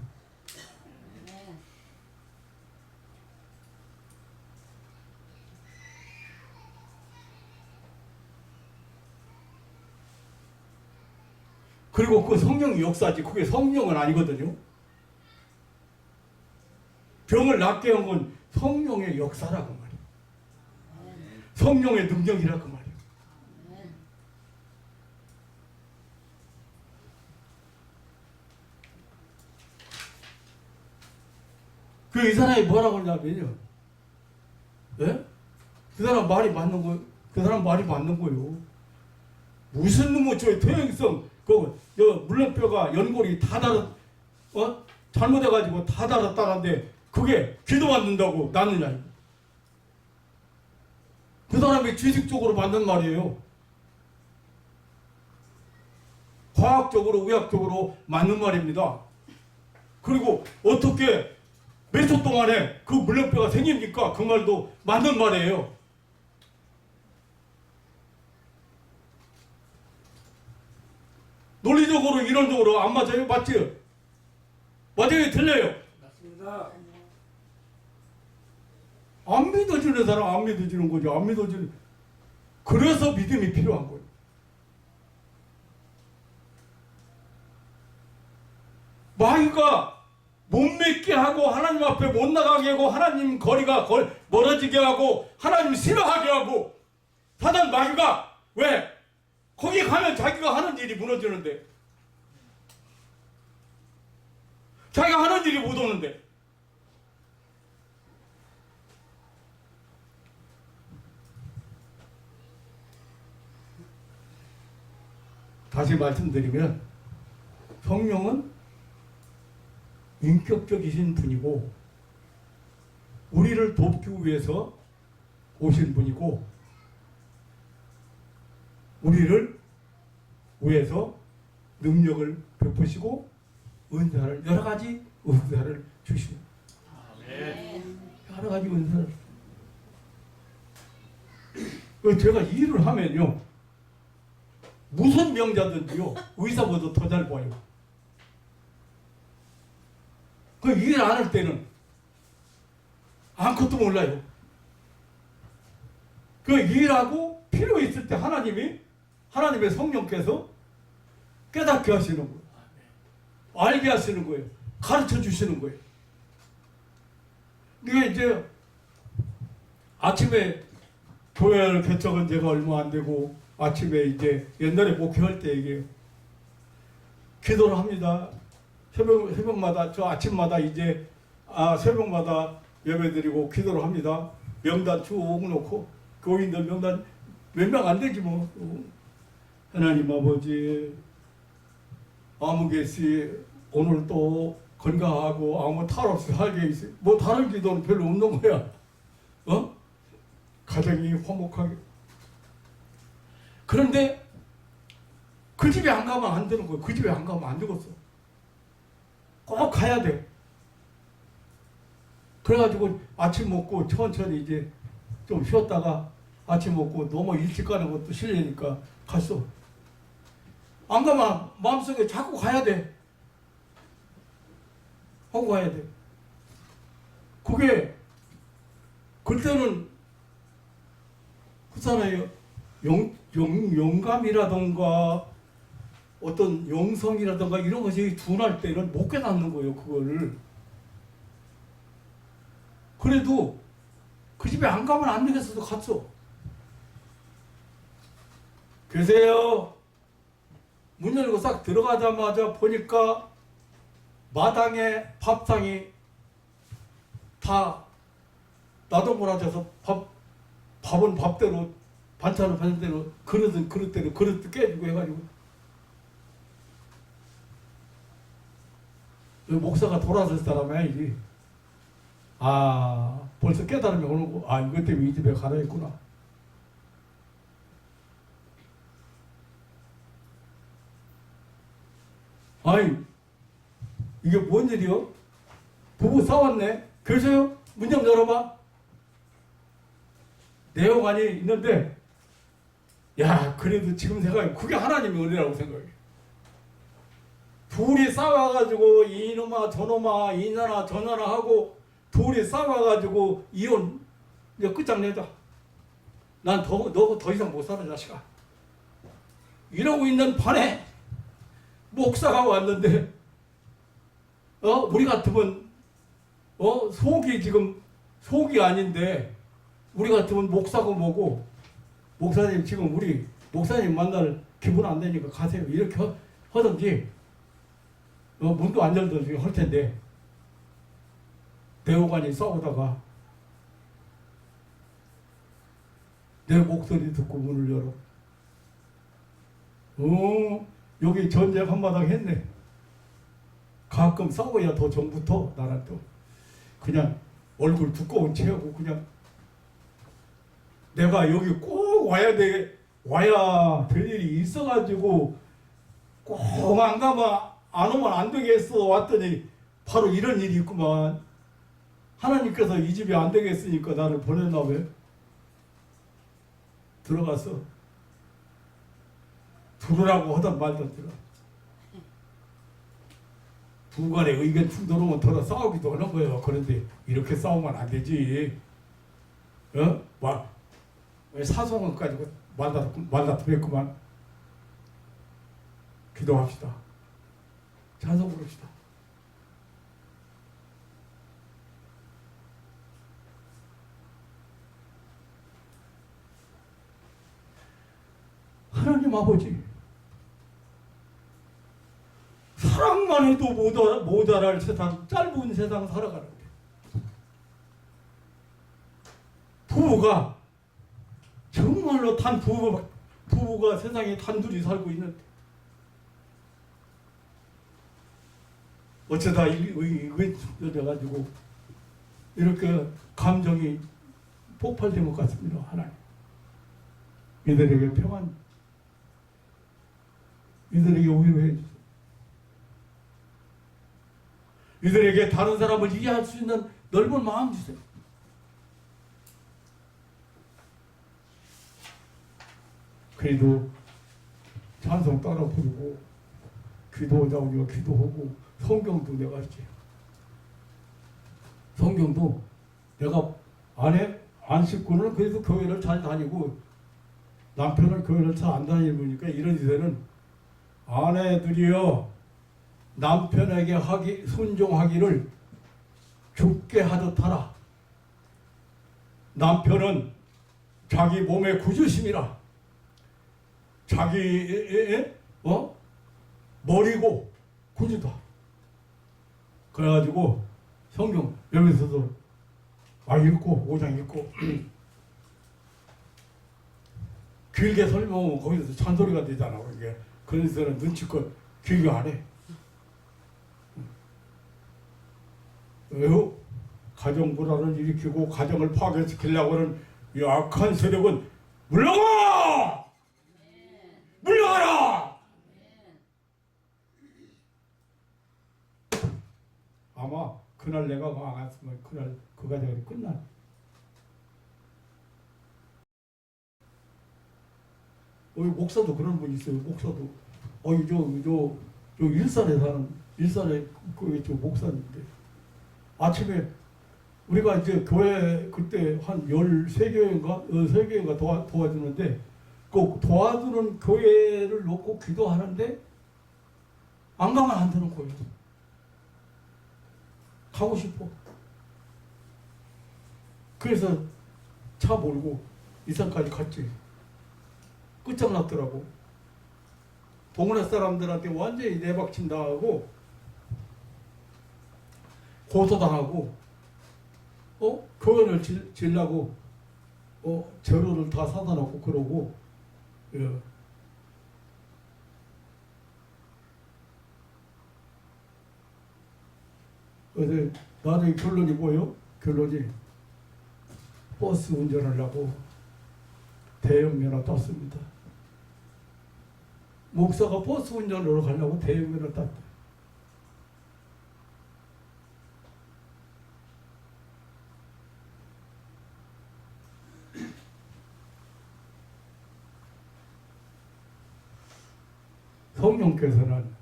아멘. 그리고 그 성령의 역사지 그게 성령은 아니거든요. 병을 낫게 한 건 성령의 역사라고 말이에요. 성령의 능력이라고 말이에요. 아멘. 그 이 사람이 뭐라고 하냐면요. 예? 그 사람 말이 맞는 거, 그 사람 말이 맞는 거예요. 무슨 놈의 저 퇴행성, 물렁뼈가 연골이 다 잘못해가지고 다 달았다는데 그게 기도 받는다고 낫느냐. 그 사람이 지식적으로 맞는 말이에요. 과학적으로, 의학적으로 맞는 말입니다. 그리고 어떻게 몇 초 동안에 그 물렁뼈가 생깁니까? 그 말도 맞는 말이에요. 논리적으로, 이론적으로 안 맞아요? 맞지? 맞아요? 틀려요? 맞습니다. 안 믿어지는 사람 안 믿어지는 거죠. 안 믿어지는. 그래서 믿음이 필요한 거예요. 마귀가 못 믿게 하고 하나님 앞에 못 나가게 하고 하나님 거리가 멀어지게 하고 하나님 싫어하게 하고 사단 마귀가 왜? 거기 가면 자기가 하는 일이 무너지는데 자기가 하는 일이 못 오는데 다시 말씀드리면 성령은 인격적이신 분이고 우리를 돕기 위해서 오신 분이고 우리를 위해서 능력을 베푸시고 은사를 여러 가지 은사를 주십니다. 아멘. 여러 가지 은사를. 제가 일을 하면요 무슨 명자든지요 의사보다 더 잘 보여요. 그 일 안 할 때는 아무것도 몰라요. 그 일하고 필요 있을 때 하나님의 성령께서 깨닫게 하시는 거예요. 알게 하시는 거예요. 가르쳐 주시는 거예요. 이게 이제 아침에 교회를 개척한 지가 얼마 안 되고 아침에 이제 옛날에 목회할 때 이게 기도를 합니다. 새벽마다 저 아침마다 이제 새벽마다 예배드리고 기도를 합니다. 명단 쭉 놓고 교인들 명단 몇 명 안 되지 뭐. 하나님 아버지 아무개씨 오늘 또 건강하고 아무 탈 없이 살게 해주세요. 뭐 다른 기도는 별로 없는 거야. 가정이 화목하게. 그런데 그 집에 안 가면 안 되는 거야. 그 집에 안 가면 안 되겠어. 꼭 가야 돼. 그래가지고 아침 먹고 천천히 이제 좀 쉬었다가 아침 먹고 너무 일찍 가는 것도 싫으니까 갔어. 안 가면 마음속에 자꾸 가야 돼. 하고 가야 돼. 그게 그때는 그렇잖아요. 영감이라던가 어떤 영성이라든가 이런 것이 둔할 때는 못 깨닫는 거예요. 그거를. 그래도 그 집에 안 가면 안 되겠어도 갔어. 계세요. 문 열고 싹 들어가자마자 보니까 마당에 밥상이 다 나동분하셔서 밥은 밥대로, 반찬은 반찬대로, 그릇은 그릇대로, 그릇도 깨지고 해가지고 목사가 돌아설 사람이야 이게. 아, 벌써 깨달음이 오는 거. 아, 이것 때문에 이 집에 가라 했구나. 아이, 이게 뭔 일이요? 부부 싸웠네. 계세요? 문 좀 열어봐. 내용안이 있는데, 야, 그래도 지금 생각해. 그게 하나님의 은혜라고 생각해. 둘이 싸워가지고 이놈아 저놈아 이년아 저년아 하고 둘이 싸워가지고 이혼 이제 끝장내자. 난 너 더 이상 못 살아 자식아. 이러고 있는 반에 목사가 왔는데 우리 같으면 속이 아닌데 우리 같으면 목사고 뭐고 목사님 지금 우리 목사님 만날 기분 안 되니까 가세요 이렇게 하든지 문도 안 열든지 할 텐데 대호관이 싸우다가 내 목소리 듣고 문을 열어. 여기 전쟁 한마당 했네. 가끔 싸워야 더 전부터 나랑 또 그냥 얼굴 두꺼운 채하고 그냥 내가 여기 꼭 와야 될 일이 있어가지고 꼭 안 가면 안 오면 안 되겠어 왔더니 바로 이런 일이 있구만. 하나님께서 이 집이 안 되겠으니까 나를 보냈나 왜? 들어가서 들으라고 하던 말도 들어. 부부간의 의견 충돌하면 더러 싸우기도 하는 거예요. 그런데 이렇게 싸우면 안 되지. 왜 사소한 것 가지고 말다툼 했구만. 기도합시다. 찬송 부릅시다. 하나님 아버지, 사랑만 해도 모자랄 세상, 짧은 세상 살아가는데 부부가 정말로 부부가 세상에 단둘이 살고 있는데 어쩌다 이게 열려가지고 이렇게 감정이 폭발된 것 같습니다. 하나님, 이들에게 평안, 이들에게 위로해 주세요. 이들에게 다른 사람을 이해할 수 있는 넓은 마음 주세요. 그래도 찬송 따라 부르고 기도하자고 기도하고 성경도 내가 했지. 성경도 내가 안 씻고는 그래도 교회를 잘 다니고 남편은 교회를 잘 안 다니니까 이런 시대는 아내들이여 남편에게 순종하기를 죽게 하듯 하라. 남편은 자기 몸의 구주심이라. 자기 머리고 구주다. 그래가지고 성경 여기서도 읽고 5장 읽고 길게 설명하면 거기서 찬소리가 되잖아. 이게 그래서는 눈치껏 길게 안 해. 왜요? 가정 불화를 일으키고 가정을 파괴시키려고 하는 이 악한 세력은 물러가! 물러가라! 아마 그날 내가 망했으면 그날 그 가정이 끝나. 목사도 그런 분 있어요. 목사도 저 일산에 사는 일산에 저 목사인데 아침에 우리가 이제 교회 그때 한 13교회인가 13교회인가 도와주는데 그 도와주는 교회를 놓고 기도하는데 안 가면 안 되는 거예요. 가고 싶어. 그래서 차 몰고 일산까지 갔지. 끝장났더라고. 동네 사람들한테 완전히 내박침 당하고 고소당하고 교회를 지려고 재료를 다 사다 놓고 그러고 예. 그래서 나중에 결론이 뭐예요? 결론이 버스 운전하려고 대형면허 땄습니다. 목사가 버스 운전으로 가려고 대형면허 땄다. 성령께서는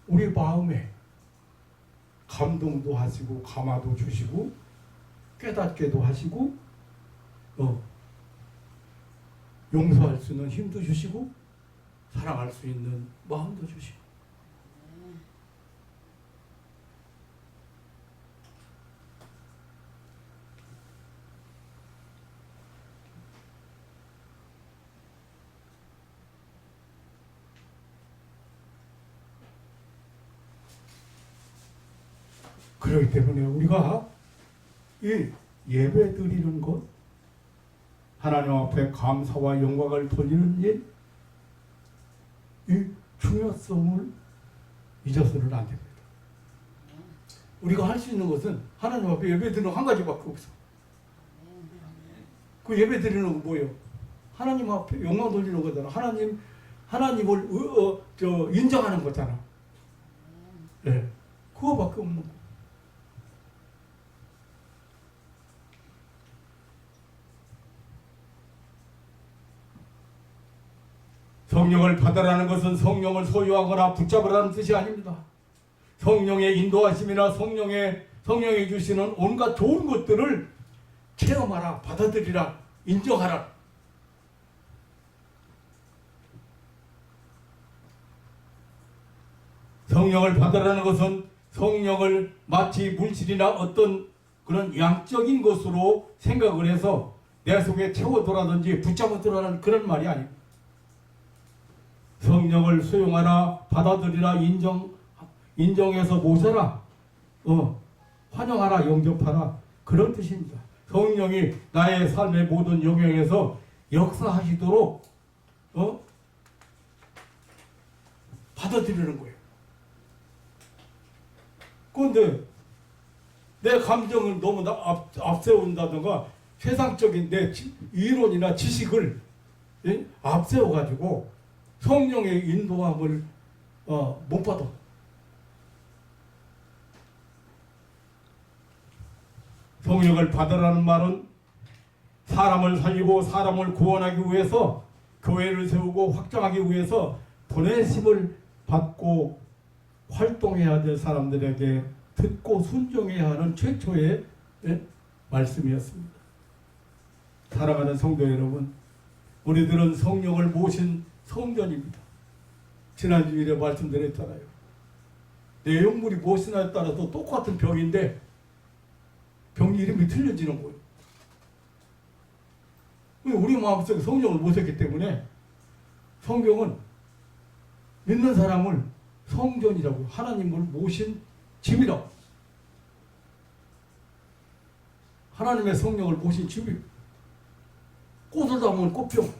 우리 마음에 감동도 하시고 감화도 주시고 깨닫게도 하시고 용서할 수 있는 힘도 주시고 사랑할 수 있는 마음도 주시고 그렇기 때문에 우리가 이 예배 드리는 것, 하나님 앞에 감사와 영광을 돌리는 일, 이 중요성을 잊어서는 안 됩니다. 우리가 할 수 있는 것은 하나님 앞에 예배 드리는 한 가지밖에 없어. 그 예배 드리는 건 뭐예요? 하나님 앞에 영광 돌리는 거잖아. 하나님을 인정하는 거잖아. 네. 그거밖에 없는 거. 성령을 받으라는 것은 성령을 소유하거나 붙잡으라는 뜻이 아닙니다. 성령의 인도하심이나 성령이 주시는 온갖 좋은 것들을 체험하라, 받아들이라, 인정하라. 성령을 받으라는 것은 성령을 마치 물질이나 어떤 그런 양적인 것으로 생각을 해서 내 속에 채워두라든지 붙잡아두라는 그런 말이 아닙니다. 성령을 수용하라, 받아들이라, 인정해서 모셔라, 환영하라, 영접하라, 그런 뜻입니다. 성령이 나의 삶의 모든 영역에서 역사하시도록 받아들이는 거예요. 그런데 내 감정을 너무 앞세운다든가 세상적인 내 이론이나 지식을 앞세워가지고 성령의 인도함을 못 받아. 성령을 받으라는 말은 사람을 살리고 사람을 구원하기 위해서 교회를 세우고 확장하기 위해서 보내심을 받고 활동해야 될 사람들에게 듣고 순종해야 하는 최초의 말씀이었습니다. 사랑하는 성도 여러분, 우리들은 성령을 모신 성전입니다. 지난주일에 말씀드렸잖아요. 내용물이 무엇이냐에 따라서 똑같은 병인데 병 이름이 틀려지는 거예요. 우리 마음속에 성령을 모셨기 때문에 성경은 믿는 사람을 성전이라고, 하나님을 모신 집이라고, 하나님의 성령을 모신 집이, 꽃을 담으면 꽃병,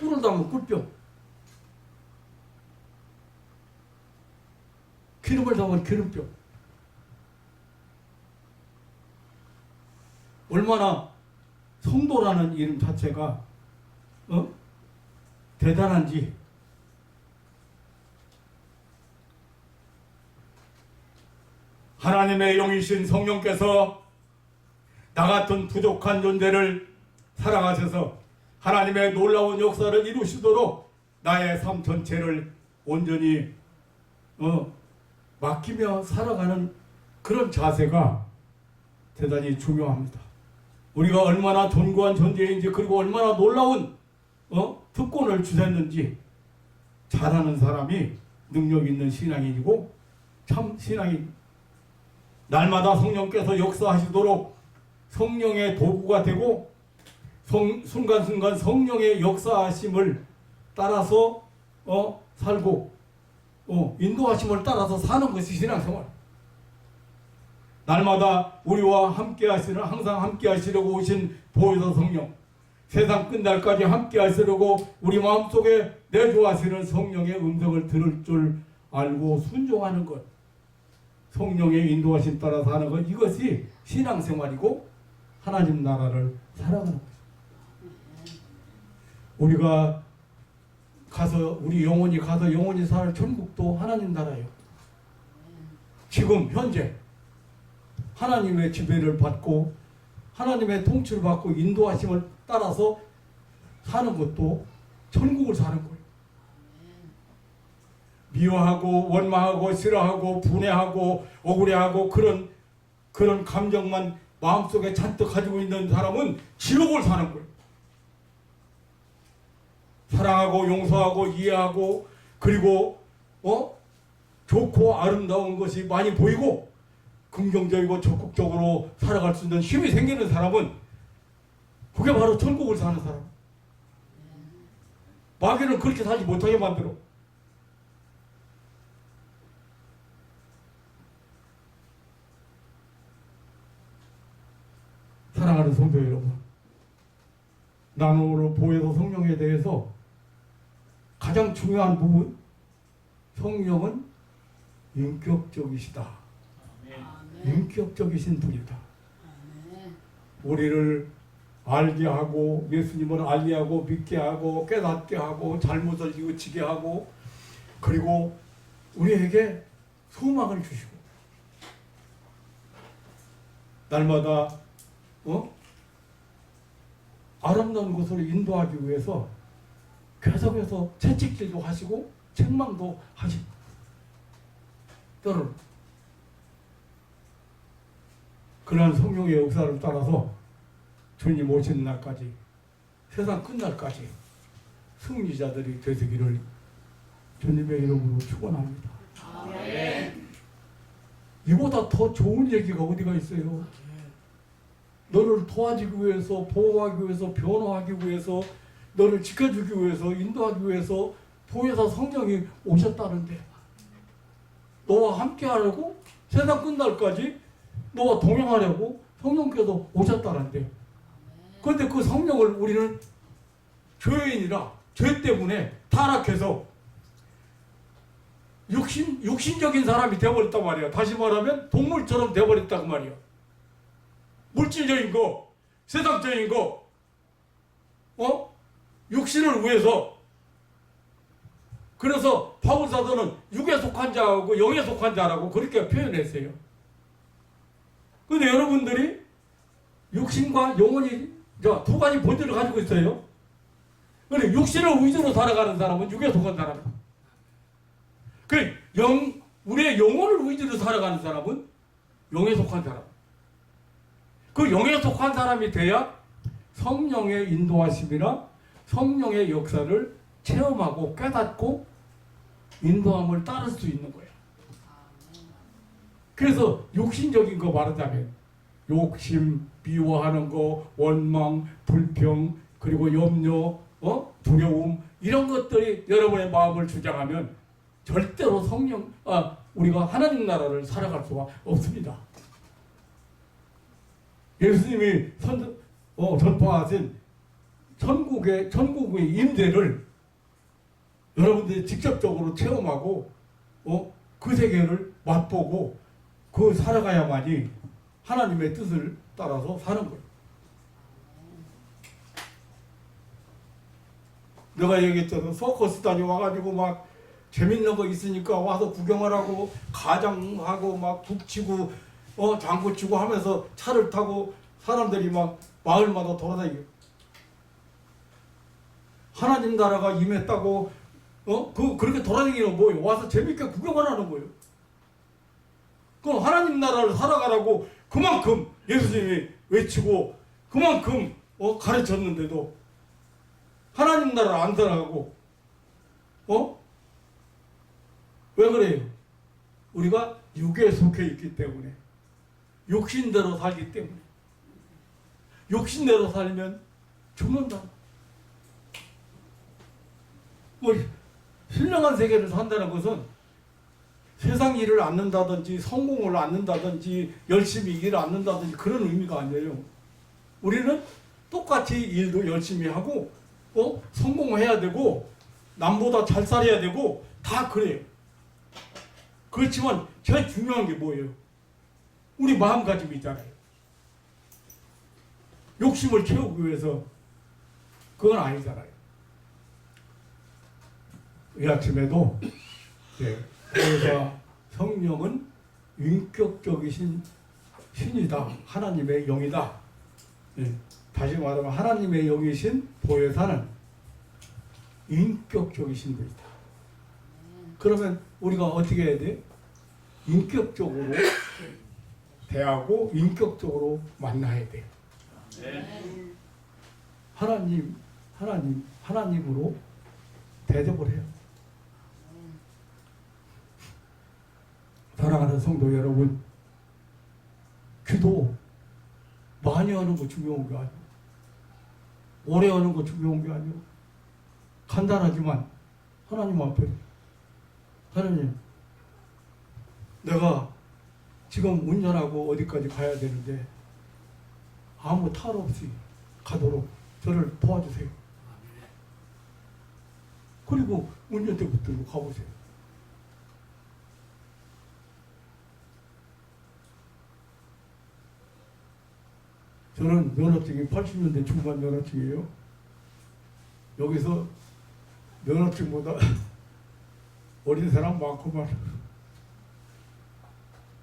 꿀을 담으면 꿀병, 기름을 담으면 기름병. 얼마나 성도라는 이름 자체가 대단한지. 하나님의 영이신 성령께서 나 같은 부족한 존재를 사랑하셔서 하나님의 놀라운 역사를 이루시도록 나의 삶 전체를 온전히 맡기며 살아가는 그런 자세가 대단히 중요합니다. 우리가 얼마나 존귀한 존재인지, 그리고 얼마나 놀라운 특권을 주셨는지 잘하는 사람이 능력 있는 신앙인이고 참 신앙인. 날마다 성령께서 역사하시도록 성령의 도구가 되고 순간순간 성령의 역사하심을 따라서 살고 인도하심을 따라서 사는 것이 신앙생활. 날마다 우리와 함께 하시는, 항상 함께 하시려고 오신 보혜사 성령, 세상 끝날까지 함께 하시려고 우리 마음속에 내주하시는 성령의 음성을 들을 줄 알고 순종하는 것, 성령의 인도하심 따라 사는 것, 이것이 신앙생활이고 하나님 나라를 살아가는 것. 우리가 가서, 우리 영혼이 가서 영혼이 살 천국도 하나님 나라예요. 지금 현재 하나님의 지배를 받고 하나님의 통치를 받고 인도하심을 따라서 사는 것도 천국을 사는 거예요. 미워하고 원망하고 싫어하고 분해하고 억울해하고 그런 감정만 마음속에 잔뜩 가지고 있는 사람은 지옥을 사는 거예요. 사랑하고 용서하고 이해하고 그리고 좋고 아름다운 것이 많이 보이고 긍정적이고 적극적으로 살아갈 수 있는 힘이 생기는 사람은 그게 바로 천국을 사는 사람. 마귀는 그렇게 살지 못하게 만들어. 사랑하는 성도 여러분, 나누로 보혜사 성령에 대해서 가장 중요한 부분, 성령은 인격적이시다. 인격적이신 분이다. 우리를 알게 하고 예수님을 알게 하고 믿게 하고 깨닫게 하고 잘못을 뉘우치게 하고 그리고 우리에게 소망을 주시고 날마다 아름다운 곳으로 인도하기 위해서 계속해서 채찍질도 하시고 책망도 하시고 때로는 그러한 성령의 역사를 따라서 주님 오시는 날까지 세상 끝날까지 승리자들이 되시기를 주님의 이름으로 축원합니다. 이보다 더 좋은 얘기가 어디가 있어요? 너를 도와주기 위해서, 보호하기 위해서, 변호하기 위해서, 너를 지켜주기 위해서, 인도하기 위해서 보혜사 성령이 오셨다는데 너와 함께하려고 세상 끝날까지 너와 동행하려고 성령께서 오셨다는데 그런데 그 성령을 우리는 죄인이라 죄 때문에 타락해서 육신적인 사람이 되어버렸단 말이야. 다시 말하면 동물처럼 되어버렸단 말이야. 물질적인 거, 세상적인 거, 육신을 위해서. 그래서 바울 사도는 육에 속한 자하고 영에 속한 자라고 그렇게 표현했어요. 근데 여러분들이 육신과 영혼이 두 가지 본질을 가지고 있어요. 근데 육신을 위주로 살아가는 사람은 육에 속한 사람이에요. 우리의 영혼을 위주로 살아가는 사람은 영에 속한 사람. 그 영에 속한 사람이 돼야 성령의 인도하심이나 성령의 역사를 체험하고 깨닫고 인도함을 따를 수 있는 거예요. 그래서 육신적인 거 말하자면 욕심, 미워하는 거, 원망, 불평, 그리고 염려, 두려움 이런 것들이 여러분의 마음을 주장하면 절대로 우리가 하나님 나라를 살아갈 수가 없습니다. 예수님이 전파하신 천국의 임재를 여러분들이 직접적으로 체험하고 그 세계를 맛보고 살아가야만이 하나님의 뜻을 따라서 사는 거예요. 내가 얘기했잖아. 서커스 다녀와가지고 막 재밌는 거 있으니까 와서 구경을 하고 가장하고 막 북치고 장구치고 하면서 차를 타고 사람들이 막 마을마다 돌아다니고 하나님 나라가 임했다고 그렇게 돌아다니는 뭐예요? 와서 재밌게 구경을 하는 거예요. 그럼 하나님 나라를 살아가라고 그만큼 예수님이 외치고 그만큼 가르쳤는데도 하나님 나라를 안 살아가고 왜 그래요? 우리가 육에 속해 있기 때문에 욕심대로 살기 때문에 욕심대로 살면 죽는다. 신령한 세계를 산다는 것은 세상 일을 않는다든지 성공을 않는다든지 열심히 일을 않는다든지 그런 의미가 아니에요. 우리는 똑같이 일도 열심히 하고 성공해야 되고 남보다 잘 살아야 되고 다 그래요. 그렇지만 제일 중요한 게 뭐예요? 우리 마음가짐이 있잖아요. 욕심을 채우기 위해서 그건 아니잖아요. 이 아침에도 보혜사 성령은 인격적이신 신이다. 하나님의 영이다. 다시 말하면 하나님의 영이신 보혜사는 인격적이신 분이다. 그러면 우리가 어떻게 해야 돼? 인격적으로 대하고 인격적으로 만나야 돼. 하나님으로 대접을 해요. 사랑하는 성도 여러분, 기도 많이 하는 거 중요한 게 아니고 오래 하는 거 중요한 게 아니고 간단하지만 하나님 앞에 하나님, 내가 지금 운전하고 어디까지 가야 되는데 아무 탈 없이 가도록 저를 도와주세요. 그리고 운전대 붙들고 가보세요. 저는 면허증이 80년대 중반 면허증이에요. 여기서 면허증보다 어린 사람 많구만.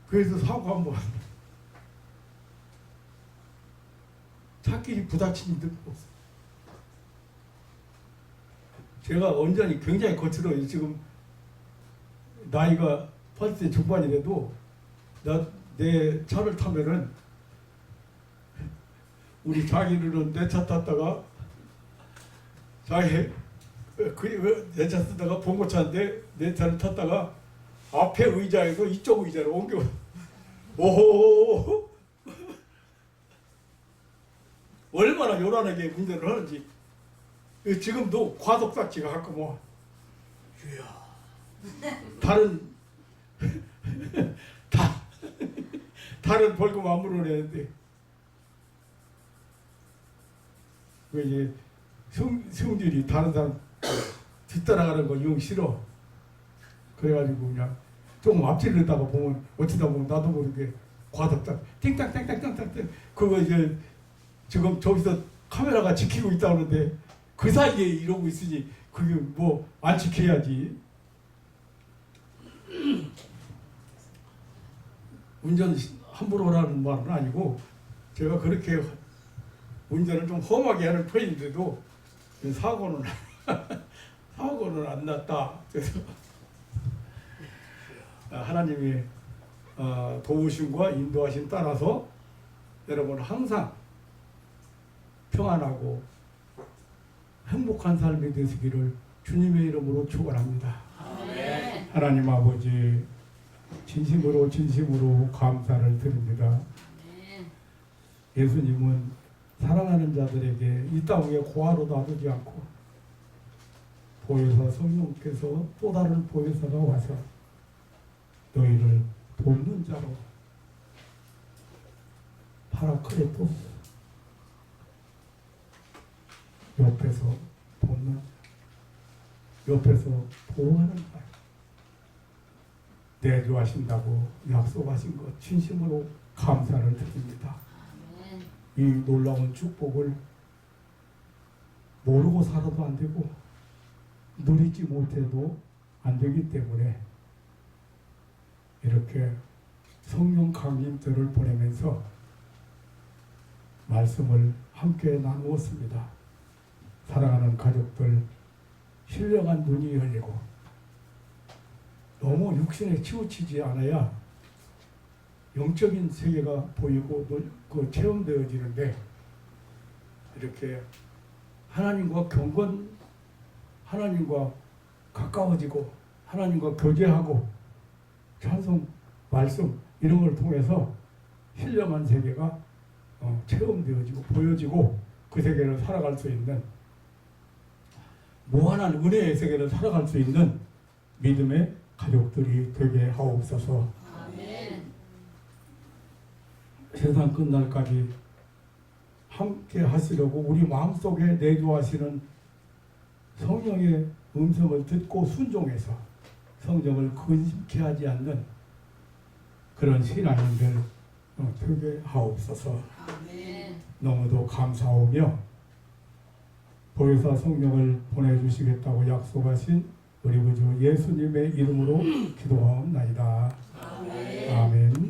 그래서 사고 한번 차길이 부딪힌 듯 없어. 제가 운전이 굉장히 거칠어요. 지금 나이가 80대 중반이라도 내 차를 타면은 우리 자기는 내 차 탔다가 내 차 쓰다가 봉고차인데 내 차를 탔다가 앞에 의자에서 이쪽 의자로 옮겨. 오호, 얼마나 요란하게 운전을 하는지. 지금도 과속사치가 가끔 와. 이야, 다른 벌금 안 물어내는데 왜 이제 성질이 다른 사람 뒤따라가는 거 영 싫어. 그래가지고 그냥 조금 앞질르다가 보면 어쩌다 보면 나도 모르게 과속사 띵땅땅땅땅땅 그거 이제 지금 저기서 카메라가 지키고 있다 그러는데 그 사이에 이러고 있으니 그게 뭐 안 지켜야지. 운전 함부로 하라는 말은 아니고 제가 그렇게 운전을 좀 험하게 하는 편인데도 사고는 안 났다. 그래서 하나님이 도우심과 인도하심 따라서 여러분 항상 평안하고 행복한 삶이 되시기를 주님의 이름으로 축원합니다. 아멘. 하나님 아버지 진심으로 감사를 드립니다. 아멘. 예수님은 사랑하는 자들에게 이 땅 위에 고아로 놔두지 않고 보혜사 성령께서 또 다른 보혜사가 와서 너희를 돕는 자로 파라크레토스 옆에서 돕는 옆에서 보호하는 자 내주하신다고 약속하신 것 진심으로 감사를 드립니다. 아멘. 이 놀라운 축복을 모르고 살아도 안 되고 누리지 못해도 안 되기 때문에 이렇게 성령 강림절을 보내면서 말씀을 함께 나누었습니다. 사랑하는 가족들, 신령한 눈이 열리고 너무 육신에 치우치지 않아야 영적인 세계가 보이고 그 체험되어지는데 이렇게 하나님과 하나님과 가까워지고 하나님과 교제하고 찬송, 말씀 이런 걸 통해서 신령한 세계가 체험되어지고 보여지고 그 세계를 살아갈 수 있는 무한한 은혜의 세계를 살아갈 수 있는 믿음의 가족들이 되게 하옵소서. 아멘. 세상 끝날까지 함께 하시려고 우리 마음속에 내주하시는 성령의 음성을 듣고 순종해서 성령을 근심케 하지 않는 그런 신앙인들 되게 하옵소서. 아멘. 너무도 감사하며 보혜사 성령을 보내주시겠다고 약속하신 우리 구주 예수님의 이름으로 기도하옵나이다. 아멘. 아멘.